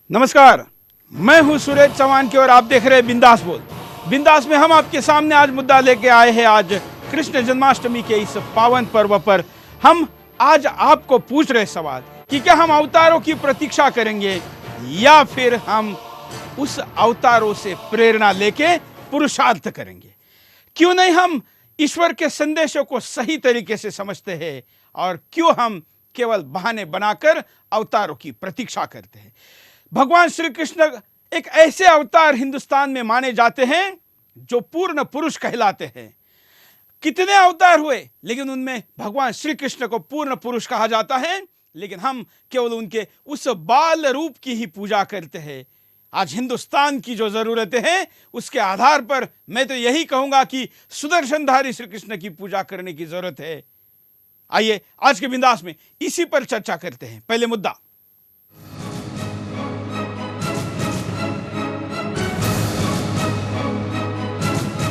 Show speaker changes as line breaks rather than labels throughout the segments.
नमस्कार, मैं हूं सुरेश चौहान की और आप देख रहे हैं बिंदास बोल। बिंदास में हम आपके सामने आज मुद्दा लेके आए हैं। आज कृष्ण जन्माष्टमी के इस पावन पर्व पर हम आज आपको पूछ रहे सवाल कि क्या हम अवतारों की प्रतीक्षा करेंगे या फिर हम उस अवतारों से प्रेरणा लेके पुरुषार्थ करेंगे। क्यों नहीं हम ईश्वर के संदेशों को सही तरीके से समझते हैं और क्यों हम केवल बहाने बनाकर अवतारों की प्रतीक्षा करते हैं। भगवान श्री कृष्ण एक ऐसे अवतार हिंदुस्तान में माने जाते हैं जो पूर्ण पुरुष कहलाते हैं। कितने अवतार हुए लेकिन उनमें भगवान श्री कृष्ण को पूर्ण पुरुष कहा जाता है, लेकिन हम केवल उनके उस बाल रूप की ही पूजा करते हैं। आज हिंदुस्तान की जो जरूरतें हैं उसके आधार पर मैं तो यही कहूंगा कि सुदर्शनधारी श्री कृष्ण की पूजा करने की जरूरत है। आइए आज के बिंदास में इसी पर चर्चा करते हैं। पहले मुद्दा,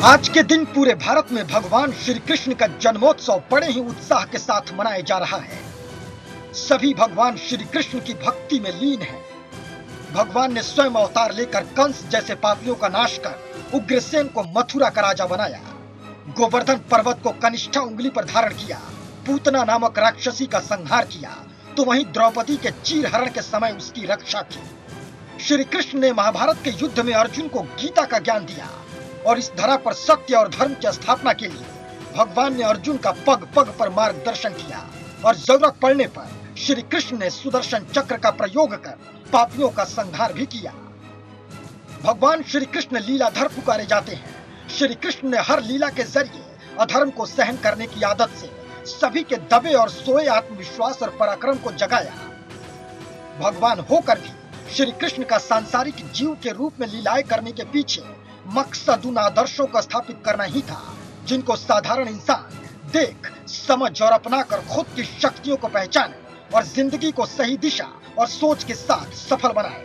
आज के दिन पूरे भारत में भगवान श्री कृष्ण का जन्मोत्सव बड़े ही उत्साह के साथ मनाया जा रहा है। सभी भगवान श्री कृष्ण की भक्ति में लीन हैं। भगवान ने स्वयं अवतार लेकर कंस जैसे पापियों का नाश कर उग्रसेन को मथुरा का राजा बनाया। गोवर्धन पर्वत को कनिष्ठा उंगली पर धारण किया, पूतना नामक राक्षसी का संहार किया, तो वहीं द्रौपदी के चीरहरण के समय उसकी रक्षा की। श्री कृष्ण ने महाभारत के युद्ध में अर्जुन को गीता का ज्ञान दिया और इस धरा पर सत्य और धर्म की स्थापना के लिए भगवान ने अर्जुन का पग पग पर मार्गदर्शन किया और जरूरत पड़ने पर श्री कृष्ण ने सुदर्शन चक्र का प्रयोग कर पापियों का संहार भी किया। भगवान श्री कृष्ण लीलाधर पुकारे जाते हैं। श्री कृष्ण ने हर लीला के जरिए अधर्म को सहन करने की आदत से सभी के दबे और सोए आत्मविश्वास और पराक्रम को जगाया। भगवान होकर भी श्री कृष्ण का सांसारिक जीव के रूप में लीलाएं करने के पीछे मकसद उन आदर्शों को स्थापित करना ही था जिनको साधारण इंसान देख, समझ और अपना कर खुद की शक्तियों को पहचाने और जिंदगी को सही दिशा और सोच के साथ सफल बनाए।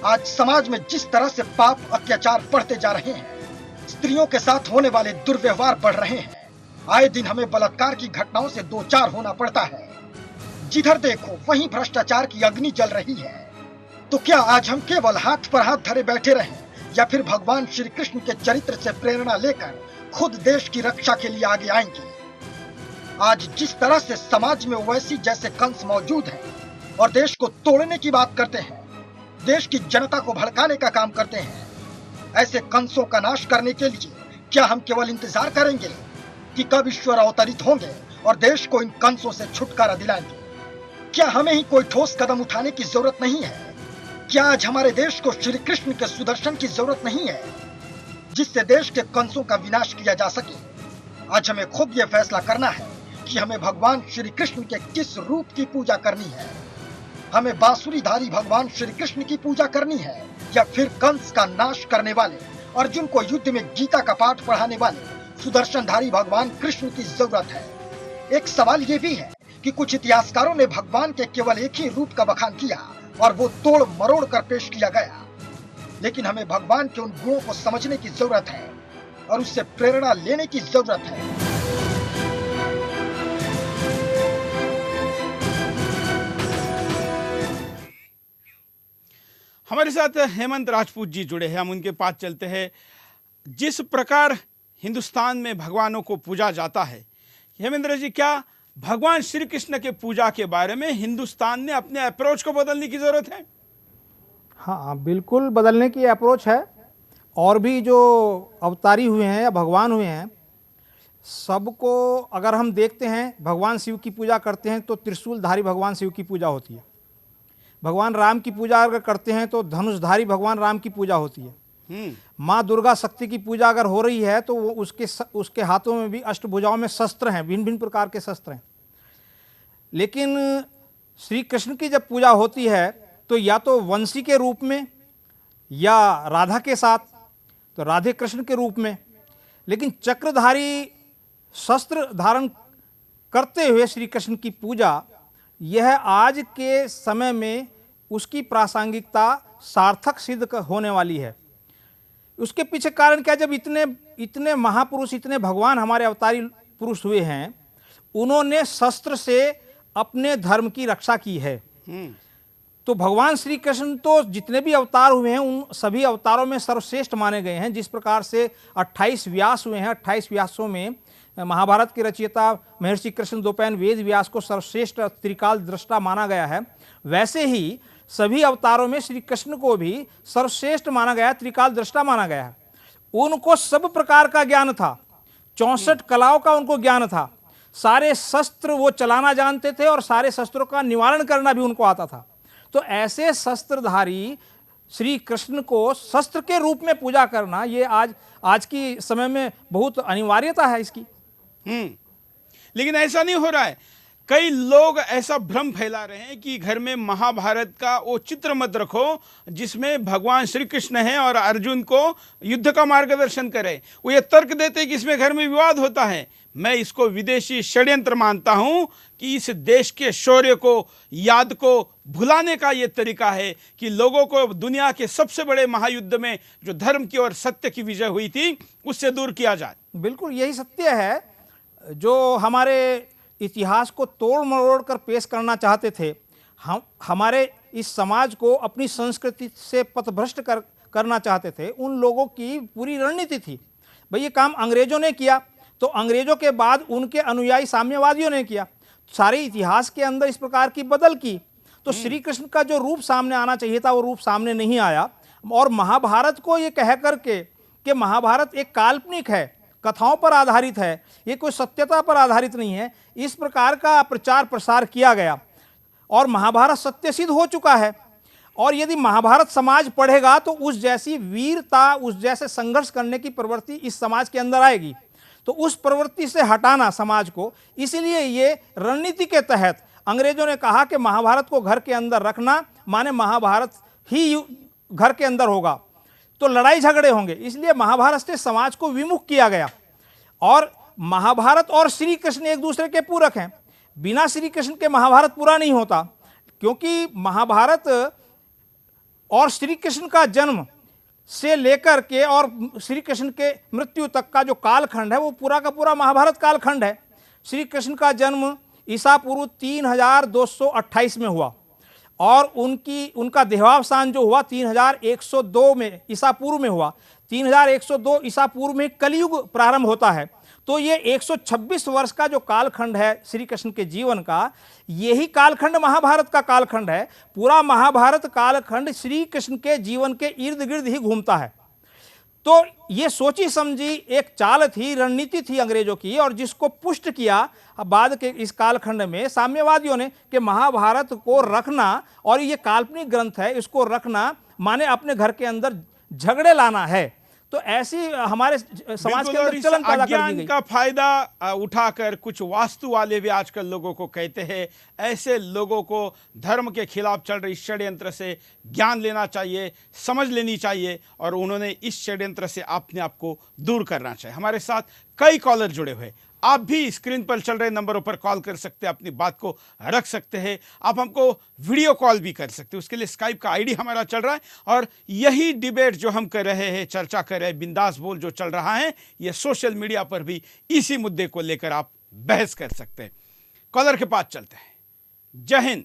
आज समाज में जिस तरह से पाप अत्याचार बढ़ते जा रहे हैं, स्त्रियों के साथ होने वाले दुर्व्यवहार बढ़ रहे हैं, आए दिन हमें बलात्कार की घटनाओं से दो चार होना पड़ता है। जिधर देखो वहीं भ्रष्टाचार की अग्नि जल रही है। तो क्या आज हम केवल हाथ पर हाथ धरे बैठे रहें या फिर भगवान श्री कृष्ण के चरित्र से प्रेरणा लेकर खुद देश की रक्षा के लिए आगे आएंगे? आज जिस तरह से समाज में ओवैसी जैसे कंस मौजूद हैं और देश को तोड़ने की बात करते हैं, देश की जनता को भड़काने का काम करते हैं, ऐसे कंसों का नाश करने के लिए क्या हम केवल इंतजार करेंगे कि कब ईश्वर अवतरित होंगे और देश को इन कंसों से छुटकारा दिलाएंगे? क्या हमें ही कोई ठोस कदम उठाने की जरूरत नहीं है? क्या आज हमारे देश को श्री कृष्ण के सुदर्शन की जरूरत नहीं है जिससे देश के कंसों का विनाश किया जा सके? आज हमें खुद यह फैसला करना है कि हमें भगवान श्री कृष्ण के किस रूप की पूजा करनी है। हमें बांसुरीधारी भगवान श्री कृष्ण की पूजा करनी है या फिर कंस का नाश करने वाले, अर्जुन को युद्ध में गीता का पाठ पढ़ाने वाले सुदर्शनधारी भगवान कृष्ण की जरूरत है। एक सवाल ये भी है कि कुछ इतिहासकारों ने भगवान के केवल एक ही रूप का बखान किया और वो तोड़ मरोड़ कर पेश किया गया, लेकिन हमें भगवान के उन गुणों को समझने की जरूरत है और उससे प्रेरणा लेने की जरूरत है।
हमारे साथ हेमंत राजपूत जी जुड़े हैं, हम उनके पास चलते हैं। जिस प्रकार हिंदुस्तान में भगवानों को पूजा जाता है, हेमेंद्र जी, क्या भगवान श्री कृष्ण के पूजा के बारे में हिंदुस्तान ने अपने अप्रोच को बदलने की जरूरत है?
हाँ, बिल्कुल बदलने की अप्रोच है। और भी जो अवतारी हुए हैं या भगवान हुए हैं, सबको अगर हम देखते हैं, भगवान शिव की पूजा करते हैं तो त्रिशूलधारी भगवान शिव की पूजा होती है। भगवान राम की पूजा अगर करते हैं तो धनुषधारी भगवान राम की पूजा होती है। माँ दुर्गा शक्ति की पूजा अगर हो रही है तो वो उसके हाथों में भी अष्टभुजाओं में शस्त्र हैं, भिन्न भिन्न प्रकार के शस्त्र हैं। लेकिन श्री कृष्ण की जब पूजा होती है तो या तो वंशी के रूप में या राधा के साथ, तो राधे कृष्ण के रूप में। लेकिन चक्रधारी शस्त्र धारण करते हुए श्री कृष्ण की पूजा, यह आज के समय में उसकी प्रासंगिकता सार्थक सिद्ध होने वाली है। उसके पीछे कारण क्या? जब इतने महापुरुष, इतने भगवान हमारे अवतारी पुरुष हुए हैं, उन्होंने शस्त्र से अपने धर्म की रक्षा की है। तो भगवान श्री कृष्ण तो जितने भी अवतार हुए हैं उन सभी अवतारों में सर्वश्रेष्ठ माने गए हैं। जिस प्रकार से 28 व्यास हुए हैं, 28 व्यासों में महाभारत के रचयिता महर्षि कृष्ण द्वैपायन वेद व्यास को सर्वश्रेष्ठ त्रिकाल दृष्टा माना गया है, वैसे ही सभी अवतारों में श्री कृष्ण को भी सर्वश्रेष्ठ माना गया है, त्रिकाल दृष्टा माना गया है। उनको सब प्रकार का ज्ञान था, 64 कलाओं का उनको ज्ञान था, सारे शस्त्र वो चलाना जानते थे और सारे शस्त्रों का निवारण करना भी उनको आता था। तो ऐसे शस्त्रधारी श्री कृष्ण को शस्त्र के रूप में पूजा करना, ये आज की समय में बहुत अनिवार्यता है इसकी।
लेकिन ऐसा नहीं हो रहा है। कई लोग ऐसा भ्रम फैला रहे हैं कि घर में महाभारत का वो चित्र मत रखो जिसमें भगवान श्री कृष्ण है और अर्जुन को युद्ध का मार्गदर्शन करे। वो ये तर्क देते हैं कि इसमें घर में विवाद होता है। मैं इसको विदेशी षड्यंत्र मानता हूं कि इस देश के शौर्य को, याद को भुलाने का ये तरीका है कि लोगों को दुनिया के सबसे बड़े महायुद्ध में जो धर्म की और सत्य की विजय हुई थी उससे दूर किया जाए।
बिल्कुल यही सत्य है जो हमारे इतिहास को तोड़ मरोड़ कर पेश करना चाहते थे। हमारे इस समाज को अपनी संस्कृति से पथभ्रष्ट करना चाहते थे। उन लोगों की पूरी रणनीति थी। भाई ये काम अंग्रेजों ने किया तो अंग्रेजों के बाद उनके अनुयायी साम्यवादियों ने किया, सारे इतिहास के अंदर इस प्रकार की बदल की। तो श्री कृष्ण का जो रूप सामने आना चाहिए था वो रूप सामने नहीं आया। और महाभारत को ये कह करके कि महाभारत एक काल्पनिक है, कथाओं पर आधारित है, ये कोई सत्यता पर आधारित नहीं है, इस प्रकार का प्रचार प्रसार किया गया। और महाभारत सत्य सिद्ध हो चुका है। और यदि महाभारत समाज पढ़ेगा तो उस जैसी वीरता, उस जैसे संघर्ष करने की प्रवृत्ति इस समाज के अंदर आएगी। तो उस प्रवृत्ति से हटाना समाज को, इसलिए ये रणनीति के तहत अंग्रेजों ने कहा कि महाभारत को घर के अंदर रखना माने महाभारत ही घर के अंदर होगा तो लड़ाई झगड़े होंगे, इसलिए महाभारत से समाज को विमुख किया गया। और महाभारत और श्री कृष्ण एक दूसरे के पूरक हैं। बिना श्री कृष्ण के महाभारत पूरा नहीं होता, क्योंकि महाभारत और श्री कृष्ण का जन्म से लेकर के और श्री कृष्ण के मृत्यु तक का जो कालखंड है वो पूरा का पूरा महाभारत कालखंड है। श्री कृष्ण का जन्म ईसा पूर्व 3228 में हुआ और उनका देहावसान जो हुआ 3102 में ईसा पूर्व में हुआ। 3102 ईसा पूर्व में कलयुग प्रारंभ होता है। तो ये 126 वर्ष का जो कालखंड है श्री कृष्ण के जीवन का, यही कालखंड महाभारत का कालखंड है। पूरा महाभारत कालखंड श्री कृष्ण के जीवन के इर्द गिर्द ही घूमता है। तो ये सोची समझी एक चाल थी, रणनीति थी अंग्रेजों की, और जिसको पुष्ट किया बाद के इस कालखंड में साम्यवादियों ने कि महाभारत को रखना, और ये काल्पनिक ग्रंथ है, इसको रखना माने अपने घर के अंदर झगड़े लाना है। तो ऐसी हमारे समाज के अंदर चलन पैदा कर दी गई।
का फायदा उठाकर कुछ वास्तु वाले भी आजकल लोगों को कहते हैं, ऐसे लोगों को धर्म के खिलाफ चल रही षड्यंत्र से ज्ञान लेना चाहिए, समझ लेनी चाहिए, और उन्होंने इस षड्यंत्र से अपने आप को दूर करना चाहिए। हमारे साथ कई कॉलर जुड़े हुए, आप भी स्क्रीन पर चल रहे नंबरों पर कॉल कर सकते हैं, अपनी बात को रख सकते हैं। आप हमको वीडियो कॉल भी कर सकते हैं, उसके लिए स्काइप का आईडी हमारा चल रहा है। और यही डिबेट जो हम कर रहे हैं, चर्चा कर रहे हैं, बिंदास बोल जो चल रहा है, ये सोशल मीडिया पर भी इसी मुद्दे को लेकर आप बहस कर सकते हैं। कॉलर के पास चलते हैं। जय हिंद।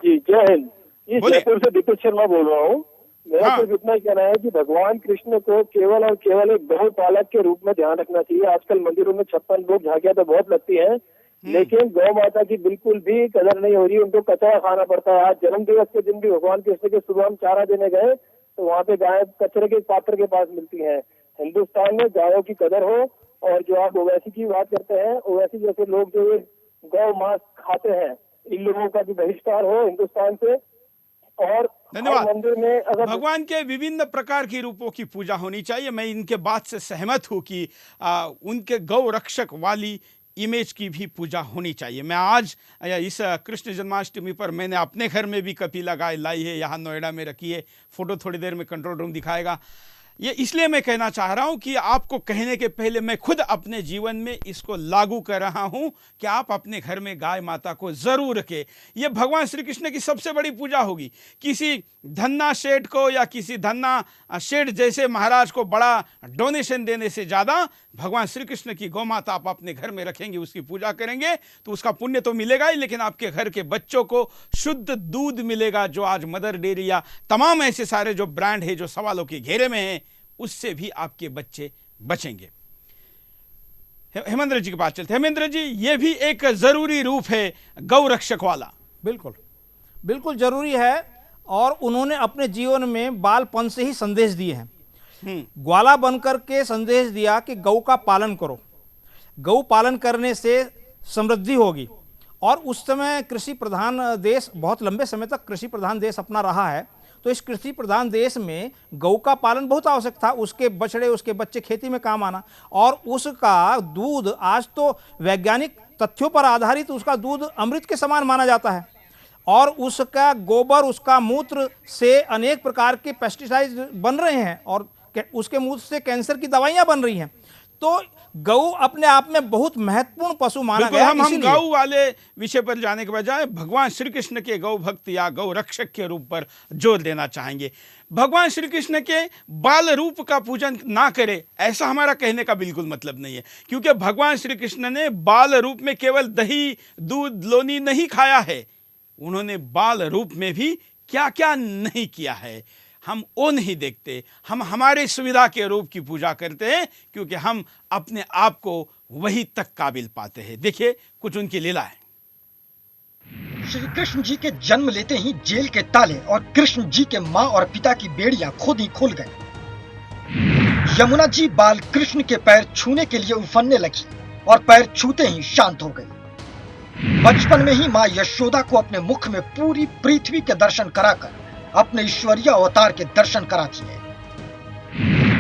जी जय हिंद। ये जयपुर से दीपक शर्मा बोल रहा हूँ। मेरा सिर्फ इतना ही कहना है कि भगवान कृष्ण को केवल और केवल एक गौ पालक के रूप में ध्यान रखना चाहिए। आजकल मंदिरों में 56 लोग झांकियां तो बहुत लगती हैं, लेकिन गौ माता की बिल्कुल भी कदर नहीं हो रही। उनको कचरा खाना पड़ता है। आज जन्म दिवस के दिन भी भगवान कृष्ण के सुबह हम चारा देने गए तो वहाँ पे गाय कचरे के पात्र के पास मिलती है। हिंदुस्तान में गायों की कदर हो। और जो आप ओवैसी की बात करते हैं, ओवैसी जैसे लोग जो ये गौ मांस खाते हैं, इन लोगों का भी बहिष्कार हो हिंदुस्तान से। और
धन्यवाद।
मंदिर में अगर
भगवान के विभिन्न प्रकार की रूपों की पूजा होनी चाहिए। मैं इनके बात से सहमत हूं कि उनके गौ रक्षक वाली इमेज की भी पूजा होनी चाहिए। मैं आज इस कृष्ण जन्माष्टमी पर मैंने अपने घर में भी कपिला गाय लाई है, यहाँ नोएडा में रखी है। फोटो थोड़ी देर में कंट्रोल रूम दिखाएगा। ये इसलिए मैं कहना चाह रहा हूं कि आपको कहने के पहले मैं खुद अपने जीवन में इसको लागू कर रहा हूं कि आप अपने घर में गाय माता को जरूर रखें। ये भगवान श्री कृष्ण की सबसे बड़ी पूजा होगी। किसी धन्ना सेठ को या किसी धन्ना सेठ जैसे महाराज को बड़ा डोनेशन देने से ज़्यादा भगवान श्री कृष्ण की गौ माता आप अपने घर में रखेंगे, उसकी पूजा करेंगे तो उसका पुण्य तो मिलेगा ही, लेकिन आपके घर के बच्चों को शुद्ध दूध मिलेगा, जो आज मदर डेयरी या तमाम ऐसे सारे जो ब्रांड है जो सवालों के घेरे में हैं, उससे भी आपके बच्चे बचेंगे। हेमेंद्र जी के पास चलते। हेमेंद्र जी, ये भी एक जरूरी रूप है गौ रक्षक वाला।
बिल्कुल बिल्कुल जरूरी है, और उन्होंने अपने जीवन में बालपन से ही संदेश दिए हैं। ग्वाला बनकर के संदेश दिया कि गौ का पालन करो, गौ पालन करने से समृद्धि होगी। और उस समय कृषि प्रधान देश, बहुत लंबे समय तक कृषि प्रधान देश अपना रहा है, तो इस कृषि प्रधान देश में गौ का पालन बहुत आवश्यक था। उसके बछड़े, उसके बच्चे खेती में काम आना, और उसका दूध आज तो वैज्ञानिक तथ्यों पर आधारित उसका दूध अमृत के समान माना जाता है। और उसका गोबर, उसका मूत्र से अनेक प्रकार के पेस्टिसाइड बन रहे हैं, और उसके मूत्र से कैंसर की दवाइयां बन रही हैं। तो गौ अपने आप में बहुत महत्वपूर्ण पशु माना गया।
हम गौ वाले विषय पर जाने के बजाय भगवान श्री कृष्ण के गौ भक्त या गौ रक्षक के रूप पर जोर देना चाहेंगे। भगवान श्री कृष्ण के बाल रूप का पूजन ना करे, ऐसा हमारा कहने का बिल्कुल मतलब नहीं है, क्योंकि भगवान श्री कृष्ण ने बाल रूप में केवल दही दूध लोनी नहीं खाया है, उन्होंने बाल रूप में भी क्या क्या नहीं किया है हम वो नहीं देखते। हम हमारे सुविधा के रूप की पूजा करते हैं, क्योंकि हम अपने आप को वही तक काबिल पाते हैं। देखिए कुछ उनकी लीला है।
श्री कृष्ण जी के जन्म लेते ही जेल के ताले और कृष्ण जी के माँ और पिता की बेड़ियां खुद ही खुल गई। यमुना जी बाल कृष्ण के पैर छूने के लिए उफनने लगी और पैर छूते ही शांत हो गई। बचपन में ही माँ यशोदा को अपने मुख में पूरी पृथ्वी के दर्शन कराकर अपने ईश्वरीय अवतार के दर्शन करा दिए।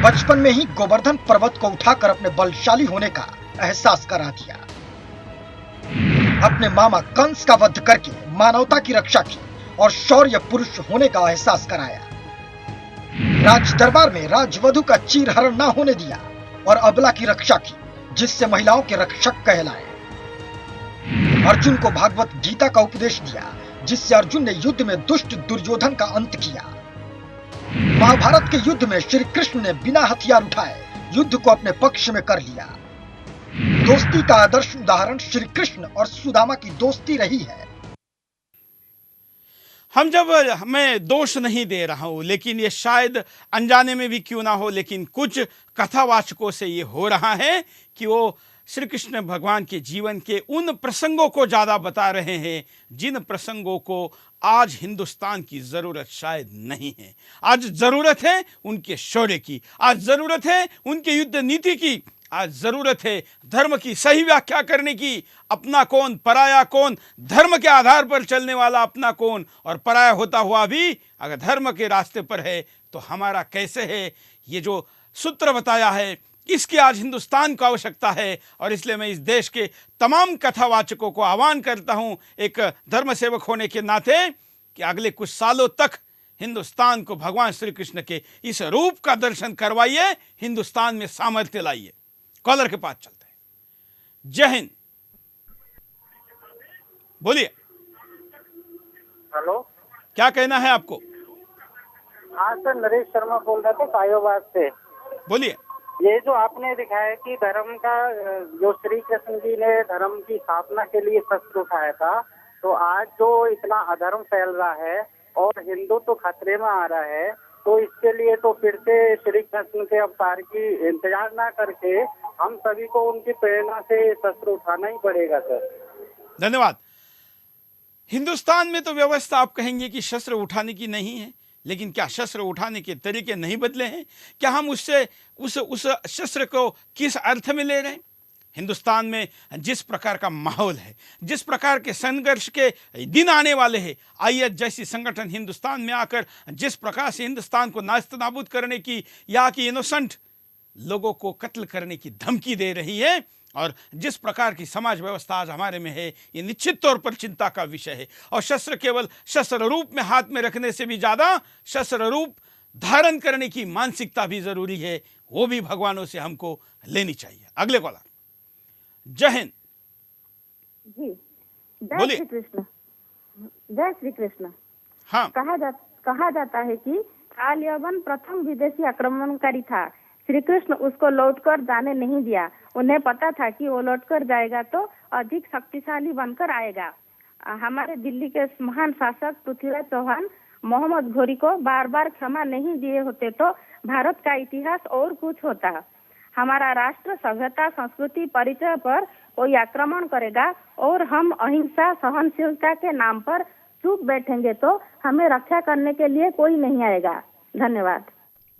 बचपन में ही गोवर्धन पर्वत को उठाकर अपने बलशाली होने का एहसास करा दिया। अपने मामा कंस का वध करके मानवता की रक्षा की और शौर्य पुरुष होने का एहसास कराया। राज दरबार में राजवधु का चीरहरण न होने दिया और अबला की रक्षा की, जिससे महिलाओं के रक्षक कहलाए। अर्जुन को भागवत गीता का उपदेश दिया, जिससे अर्जुन ने युद्ध में दुष्ट दुर्योधन का अंत किया। महाभारत के युद्ध में श्री कृष्ण ने बिना हथियार उठाए युद्ध को अपने पक्ष में कर लिया। दोस्ती का आदर्श उदाहरण श्री कृष्ण और सुदामा की दोस्ती रही है।
मैं दोष नहीं दे रहा हूं, लेकिन ये शायद अनजाने में भी क्यों ना हो, लेकिन कुछ कथावाचकों से ये हो रहा है कि वो श्री कृष्ण भगवान के जीवन के उन प्रसंगों को ज्यादा बता रहे हैं जिन प्रसंगों को आज हिंदुस्तान की जरूरत शायद नहीं है। आज जरूरत है उनके शौर्य की, आज जरूरत है उनके युद्ध नीति की, आज जरूरत है धर्म की सही व्याख्या करने की। अपना कौन, पराया कौन, धर्म के आधार पर चलने वाला अपना कौन, और पराया होता हुआ भी अगर धर्म के रास्ते पर है तो हमारा कैसे है। ये जो सूत्र बताया है, इसकी आज हिंदुस्तान को आवश्यकता है। और इसलिए मैं इस देश के तमाम कथावाचकों को आह्वान करता हूं, एक धर्म सेवक होने के नाते, कि अगले कुछ सालों तक हिंदुस्तान को भगवान श्री कृष्ण के इस रूप का दर्शन करवाइए, हिंदुस्तान में सामर्थ्य लाइए। कॉलर के पास चलते हैं। जय हिंद, बोलिए।
हेलो,
क्या कहना है आपको?
हाँ सर, नरेश शर्मा बोल रहा था सायोबाग से।
बोलिए।
ये जो आपने दिखाया कि धर्म का, जो श्री कृष्ण जी ने धर्म की स्थापना के लिए शस्त्र उठाया था, तो आज जो इतना अधर्म फैल रहा है और हिंदू तो खतरे में आ रहा है, तो इसके लिए तो फिर से श्री कृष्ण के अवतार की इंतजार ना करके हम सभी को उनकी प्रेरणा से शस्त्र उठाना ही पड़ेगा सर।
धन्यवाद। हिंदुस्तान में तो व्यवस्था आप कहेंगे कि शस्त्र उठाने की नहीं है, लेकिन क्या शस्त्र उठाने के तरीके नहीं बदले हैं? क्या हम उससे उस शस्त्र को किस अर्थ में ले रहे हैं? हिंदुस्तान में जिस प्रकार का माहौल है, जिस प्रकार के संघर्ष के दिन आने वाले हैं, आईएस जैसी संगठन हिंदुस्तान में आकर जिस प्रकार से हिंदुस्तान को नास्तनाबूद करने की, यहाँ की इनोसेंट लोगों को कत्ल करने की धमकी दे रही है, और जिस प्रकार की समाज व्यवस्था आज हमारे में है, ये निश्चित तौर पर चिंता का विषय है। और शस्त्र केवल शस्त्र रूप में हाथ में रखने से भी ज़्यादा शस्त्र रूप धारण करने की मानसिकता भी जरूरी है, वो भी भगवानों से हमको लेनी चाहिए। अगले कॉलर। जय हिंद
जी। जय
बोलिए।
श्री कृष्ण। जय श्री कृष्ण।
हाँ,
कहा जाता है कि काल यवन प्रथम विदेशी आक्रमणकारी था। श्री कृष्ण उसको लौटकर जाने नहीं दिया। उन्हें पता था कि वो लौटकर जाएगा तो अधिक शक्तिशाली बनकर आएगा। हमारे दिल्ली के महान शासक पृथ्वीराज चौहान मोहम्मद घोरी को बार बार क्षमा नहीं दिए होते तो भारत का इतिहास और कुछ होता। हमारा राष्ट्र सभ्यता संस्कृति परिचय पर कोई आक्रमण करेगा और हम अहिंसा सहनशीलता के नाम पर चुप बैठेंगे तो हमें रक्षा करने के लिए कोई नहीं आएगा। धन्यवाद।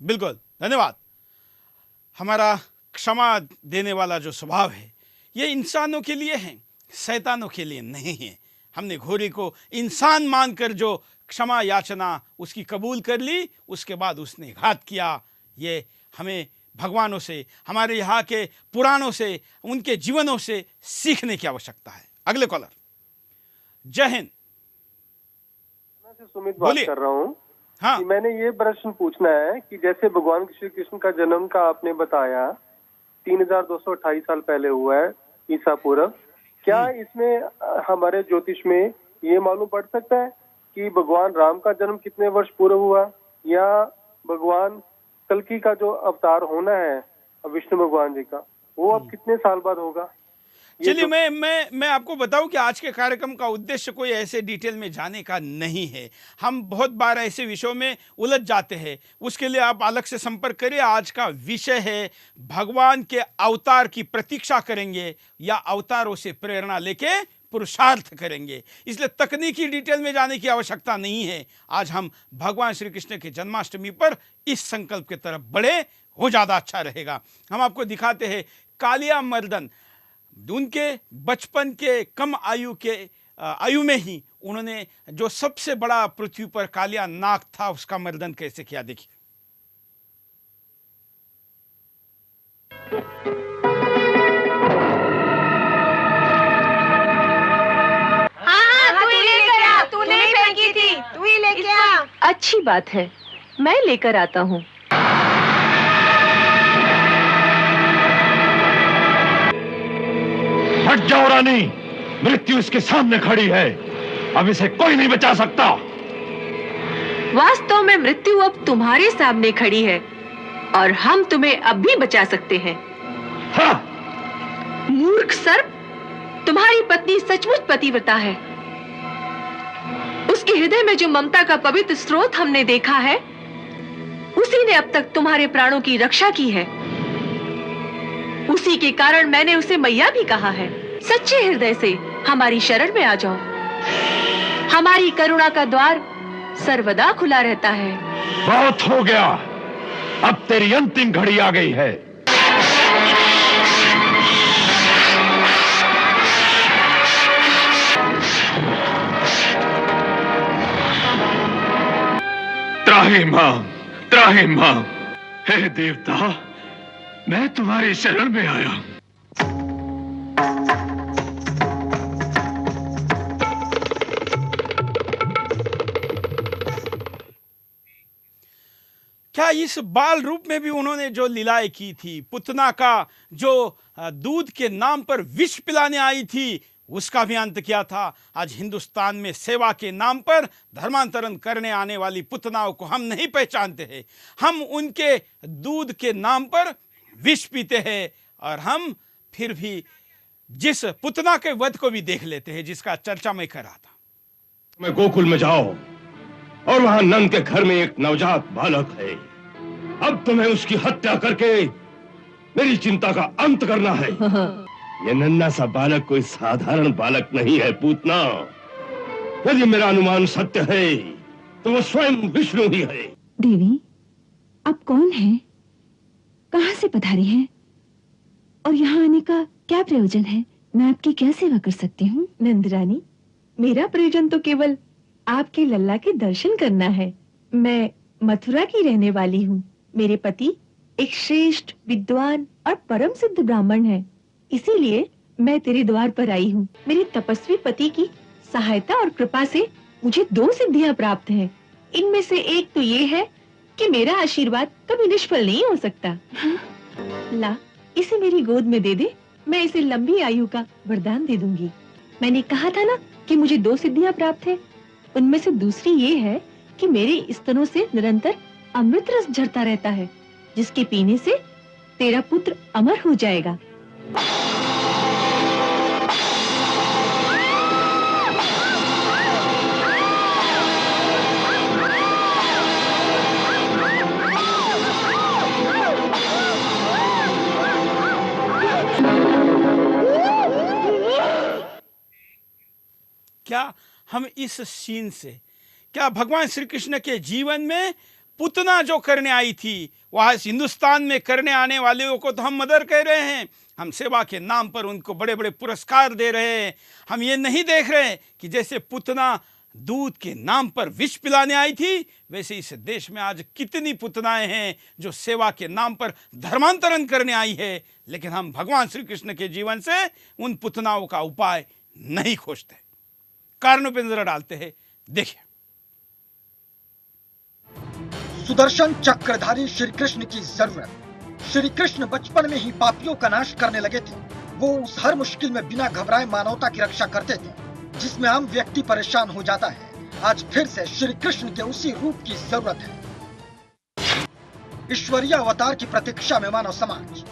बिल्कुल धन्यवाद। हमारा क्षमा देने वाला जो स्वभाव है ये इंसानों के लिए है, शैतानों के लिए नहीं है। हमने घोरी को इंसान मानकर जो क्षमा याचना उसकी कबूल कर ली, उसके बाद उसने घात किया। ये हमें भगवानों से, हमारे यहाँ के पुराणों से, उनके जीवनों से सीखने की आवश्यकता है। अगले कॉलर। जय हिंद।
से सुमित बात
बोलिए।
कर रहा हूँ।
हाँ,
कि मैंने ये प्रश्न पूछना है कि जैसे भगवान श्री कृष्ण का जन्म का आपने बताया 3228 साल पहले हुआ है ईसा पूर्व, क्या इसमें हमारे ज्योतिष में ये मालूम पड़ सकता है कि भगवान राम का जन्म कितने वर्ष पूर्व हुआ, या भगवान कल्कि का जो अवतार होना है विष्णु भगवान जी का वो अब कितने साल बाद होगा?
चलिए मैं आपको बताऊं कि आज के कार्यक्रम का उद्देश्य कोई ऐसे डिटेल में जाने का नहीं है। हम बहुत बार ऐसे विषयों में उलझ जाते हैं, उसके लिए आप अलग से संपर्क करिए। आज का विषय है भगवान के अवतार की प्रतीक्षा करेंगे या अवतारों से प्रेरणा लेके पुरुषार्थ करेंगे, इसलिए तकनीकी डिटेल में जाने की आवश्यकता नहीं है। आज हम भगवान श्री कृष्ण के जन्माष्टमी पर इस संकल्प की तरफ बढ़े, हो ज्यादा अच्छा रहेगा। हम आपको दिखाते हैं कालिया मर्दन, उनके बचपन के कम आयु में ही उन्होंने जो सबसे बड़ा पृथ्वी पर कालिया नाग था उसका मर्दन कैसे किया, देखिए।
तू नहीं फेंकी थी, तू ही लेके आ। अच्छी बात है, मैं लेकर आता हूँ।
हट जाओ रानी, मृत्यु इसके सामने खड़ी है, अब इसे कोई नहीं बचा सकता।
वास्तव में मृत्यु अब तुम्हारे सामने खड़ी है और हम तुम्हें अब भी बचा सकते हैं।
हाँ।
मूर्ख सर्प, तुम्हारी पत्नी सचमुच पतिव्रता है। उसके हृदय में जो ममता का पवित्र स्रोत हमने देखा है, उसी ने अब तक तुम्हारे प्राणों की रक्षा की है। उसी के कारण मैंने उसे मैया भी कहा है। सच्चे हृदय से हमारी शरण में आ जाओ, हमारी करुणा का द्वार सर्वदा खुला रहता है।
बहुत हो गया, अब तेरी अंतिम घड़ी आ गई है। त्राहिमाम, हे देवता, मैं तुम्हारी शरण में आया हूं।
क्या इस बाल रूप में भी उन्होंने जो लीलाएं की थी, पुतना का जो दूध के नाम पर विष पिलाने आई थी, उसका भी अंत किया था। आज हिंदुस्तान में सेवा के नाम पर धर्मांतरण करने आने वाली पुतनाओं को हम नहीं पहचानते हैं। हम उनके दूध के नाम पर विष पीते हैं और हम फिर भी जिस पुतना के वध को भी देख लेते हैं जिसका चर्चा मैं कर रहा था।
मैं गोकुल में जाओ और वहां नंद के घर में एक नवजात बालक है। अब तुम्हें उसकी हत्या करके मेरी चिंता का अंत करना है। ये नन्हा सा बालक कोई साधारण बालक नहीं है पूतना। यदि मेरा अनुमान सत्य है तो वो स्वयं विष्णु ही है।
देवी, आप कौन हैं? कहां से पधारी हैं? और यहाँ आने का क्या प्रयोजन है? मैं आपकी क्या सेवा कर सकती हूँ?
नंदरानी, मेरा प्रयोजन तो केवल आपके लल्ला के दर्शन करना है। मैं मथुरा की रहने वाली हूँ। मेरे पति एक श्रेष्ठ विद्वान और परम सिद्ध ब्राह्मण है, इसीलिए मैं तेरे द्वार पर आई हूँ। मेरे तपस्वी पति की सहायता और कृपा से मुझे 2 सिद्धियां प्राप्त हैं। इनमें से एक तो ये है कि मेरा आशीर्वाद कभी निष्फल नहीं हो सकता। ला, इसे मेरी गोद में दे दे, मैं इसे लंबी आयु का वरदान दे दूंगी। मैंने कहा था ना कि मुझे 2 सिद्धियां प्राप्त है। उनमें से दूसरी ये है कि मेरे स्तनों से निरंतर अमृत रस झरता रहता है, जिसके पीने से तेरा पुत्र अमर हो जाएगा।
क्या हम इस सीन से, क्या भगवान श्री कृष्ण के जीवन में पुतना जो करने आई थी, वह हिंदुस्तान में करने आने वाले को तो हम मदर कह रहे हैं, हम सेवा के नाम पर उनको बड़े बड़े पुरस्कार दे रहे हैं। हम ये नहीं देख रहे कि जैसे पुतना दूध के नाम पर विष पिलाने आई थी, वैसे इस देश में आज कितनी पुतनाएं हैं जो सेवा के नाम पर धर्मांतरण करने आई है, लेकिन हम भगवान श्री कृष्ण के जीवन से उन पुतनाओं का उपाय नहीं खोजते। कारणों पर नजर डालते हैं, देखिए।
सुदर्शन चक्रधारी श्री कृष्ण की जरूरत। श्री कृष्ण बचपन में ही पापियों का नाश करने लगे थे। वो उस हर मुश्किल में बिना घबराए मानवता की रक्षा करते थे, जिसमें आम व्यक्ति परेशान हो जाता है। आज फिर से श्री कृष्ण के उसी रूप की जरूरत है। ईश्वरीय अवतार की प्रतीक्षा में मानव समाज।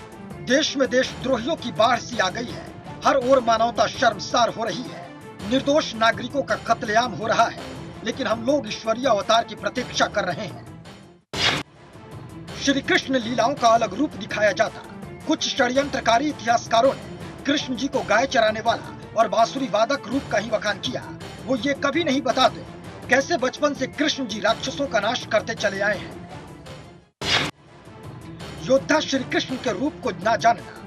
देश में देशद्रोहियों की बाढ़ सी आ गई है। हर ओर मानवता शर्मसार हो रही है। निर्दोष नागरिकों का कत्लेआम हो रहा है, लेकिन हम लोग ईश्वरीय अवतार की प्रतीक्षा कर रहे हैं। श्री कृष्ण लीलाओं का अलग रूप दिखाया जाता। कुछ षड्यंत्रकारी इतिहासकारों ने कृष्ण जी को गाय चराने वाला और बांसुरी वादक रूप का ही बखान किया। वो ये कभी नहीं बताते कैसे बचपन से कृष्ण जी राक्षसों का नाश करते चले आए हैं। योद्धा श्री कृष्ण के रूप को ना जानना।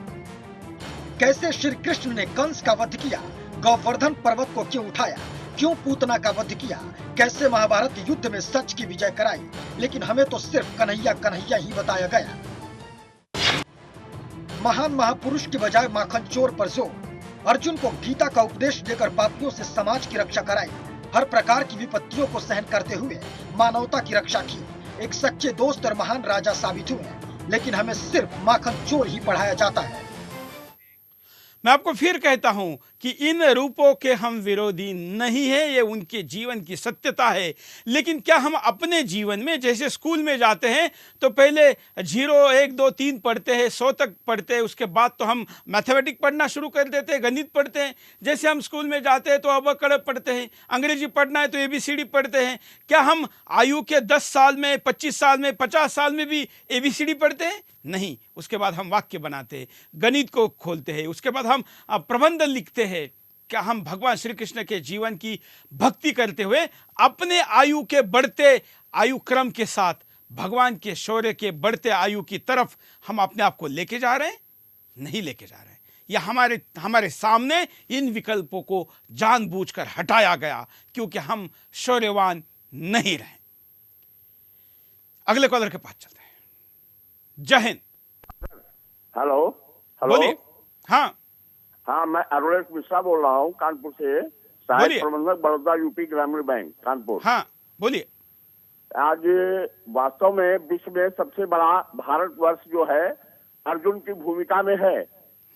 कैसे श्री कृष्ण ने कंस का वध किया, गोवर्धन पर्वत को क्यों उठाया, क्यों पूतना का वध किया, कैसे महाभारत युद्ध में सच की विजय कराई, लेकिन हमें तो सिर्फ कन्हैया कन्हैया ही बताया गया। महान महापुरुष की बजाय माखन चोर पर जोर। अर्जुन को गीता का उपदेश देकर पापियों से समाज की रक्षा कराई। हर प्रकार की विपत्तियों को सहन करते हुए मानवता की रक्षा की। एक सच्चे दोस्त और महान राजा साबित हुए, लेकिन हमें सिर्फ माखन चोर ही पढ़ाया जाता है।
मैं आपको फिर कहता हूं कि इन रूपों के हम विरोधी नहीं है, ये उनके जीवन की सत्यता है। लेकिन क्या हम अपने जीवन में, जैसे स्कूल में जाते हैं तो पहले 0, 1, 2, 3 पढ़ते हैं, 100 तक पढ़ते हैं, उसके बाद तो हम मैथमेटिक्स पढ़ना शुरू कर देते हैं, गणित पढ़ते हैं। जैसे हम स्कूल में जाते हैं तो अबकड़ पढ़ते हैं, अंग्रेजी पढ़ना है तो ABCD पढ़ते हैं। क्या हम आयु के 10 साल में, 25 साल में, 50 साल में भी ABCD पढ़ते हैं? नहीं। उसके बाद हम वाक्य बनाते हैं, गणित को खोलते हैं, उसके बाद हम प्रबंध लिखते हैं। क्या हम भगवान श्री कृष्ण के जीवन की भक्ति करते हुए अपने आयु के बढ़ते आयु क्रम के साथ भगवान के शौर्य के बढ़ते आयु की तरफ हम अपने आप को लेके जा रहे हैं? नहीं लेके जा रहे हैं। या हमारे सामने इन विकल्पों को जानबूझकर हटाया गया क्योंकि हम शौर्यवान नहीं रहे। अगले कॉलर के पास चलते हैं। जय हिंद।
हेलो।
बोलिए। हाँ
हाँ, मैं अरुणेश मिश्रा बोल रहा हूँ कानपुर से, सहायक प्रबंधक बड़ौदा यूपी ग्रामीण बैंक कानपुर।
हाँ बोलिए।
आज वास्तव में विश्व में सबसे बड़ा भारतवर्ष जो है अर्जुन की भूमिका में है,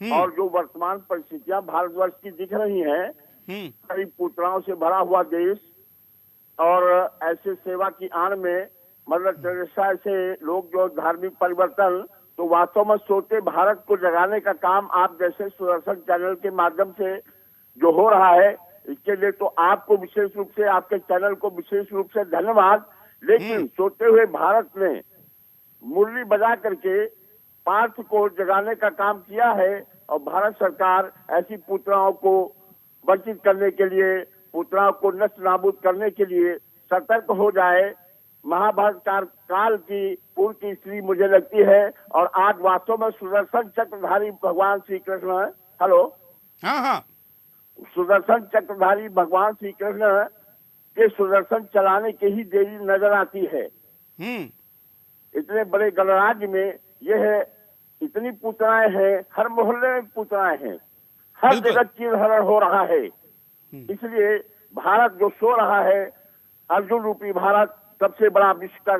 और जो वर्तमान परिस्थितियां भारतवर्ष की दिख रही हैं, कई पुतलाओं से भरा हुआ देश, और ऐसे सेवा की आड़ में मदर टेरेसा ऐसे लोग जो धार्मिक परिवर्तन, तो वास्तव में सोते भारत को जगाने का काम आप जैसे सुदर्शन चैनल के माध्यम से जो हो रहा है, इसके लिए तो आपको विशेष रूप से, आपके चैनल को विशेष रूप से धन्यवाद। लेकिन सोते हुए भारत ने मुरली बजा करके पार्थ को जगाने का काम किया है, और भारत सरकार ऐसी पुतलाओं को वंचित करने के लिए, पुतलाओं को नष्ट नाबूद करने के लिए सतर्क हो जाए। महाभारत काल की पूर्व की स्त्री मुझे लगती है, और आज वास्तव में सुदर्शन चक्रधारी भगवान श्री कृष्ण, हेलो,
हाँ,
सुदर्शन चक्रधारी भगवान श्री कृष्ण के सुदर्शन चलाने की ही देरी नजर आती है। इतने बड़े गणराज्य में यह है, इतनी पुतलाएं हैं, हर मोहल्ले में पुतलाएं हैं, हर जगह चीरहरण हो रहा है। इसलिए भारत जो सो रहा है, अर्जुन रूपी भारत, सबसे बड़ा विश्व का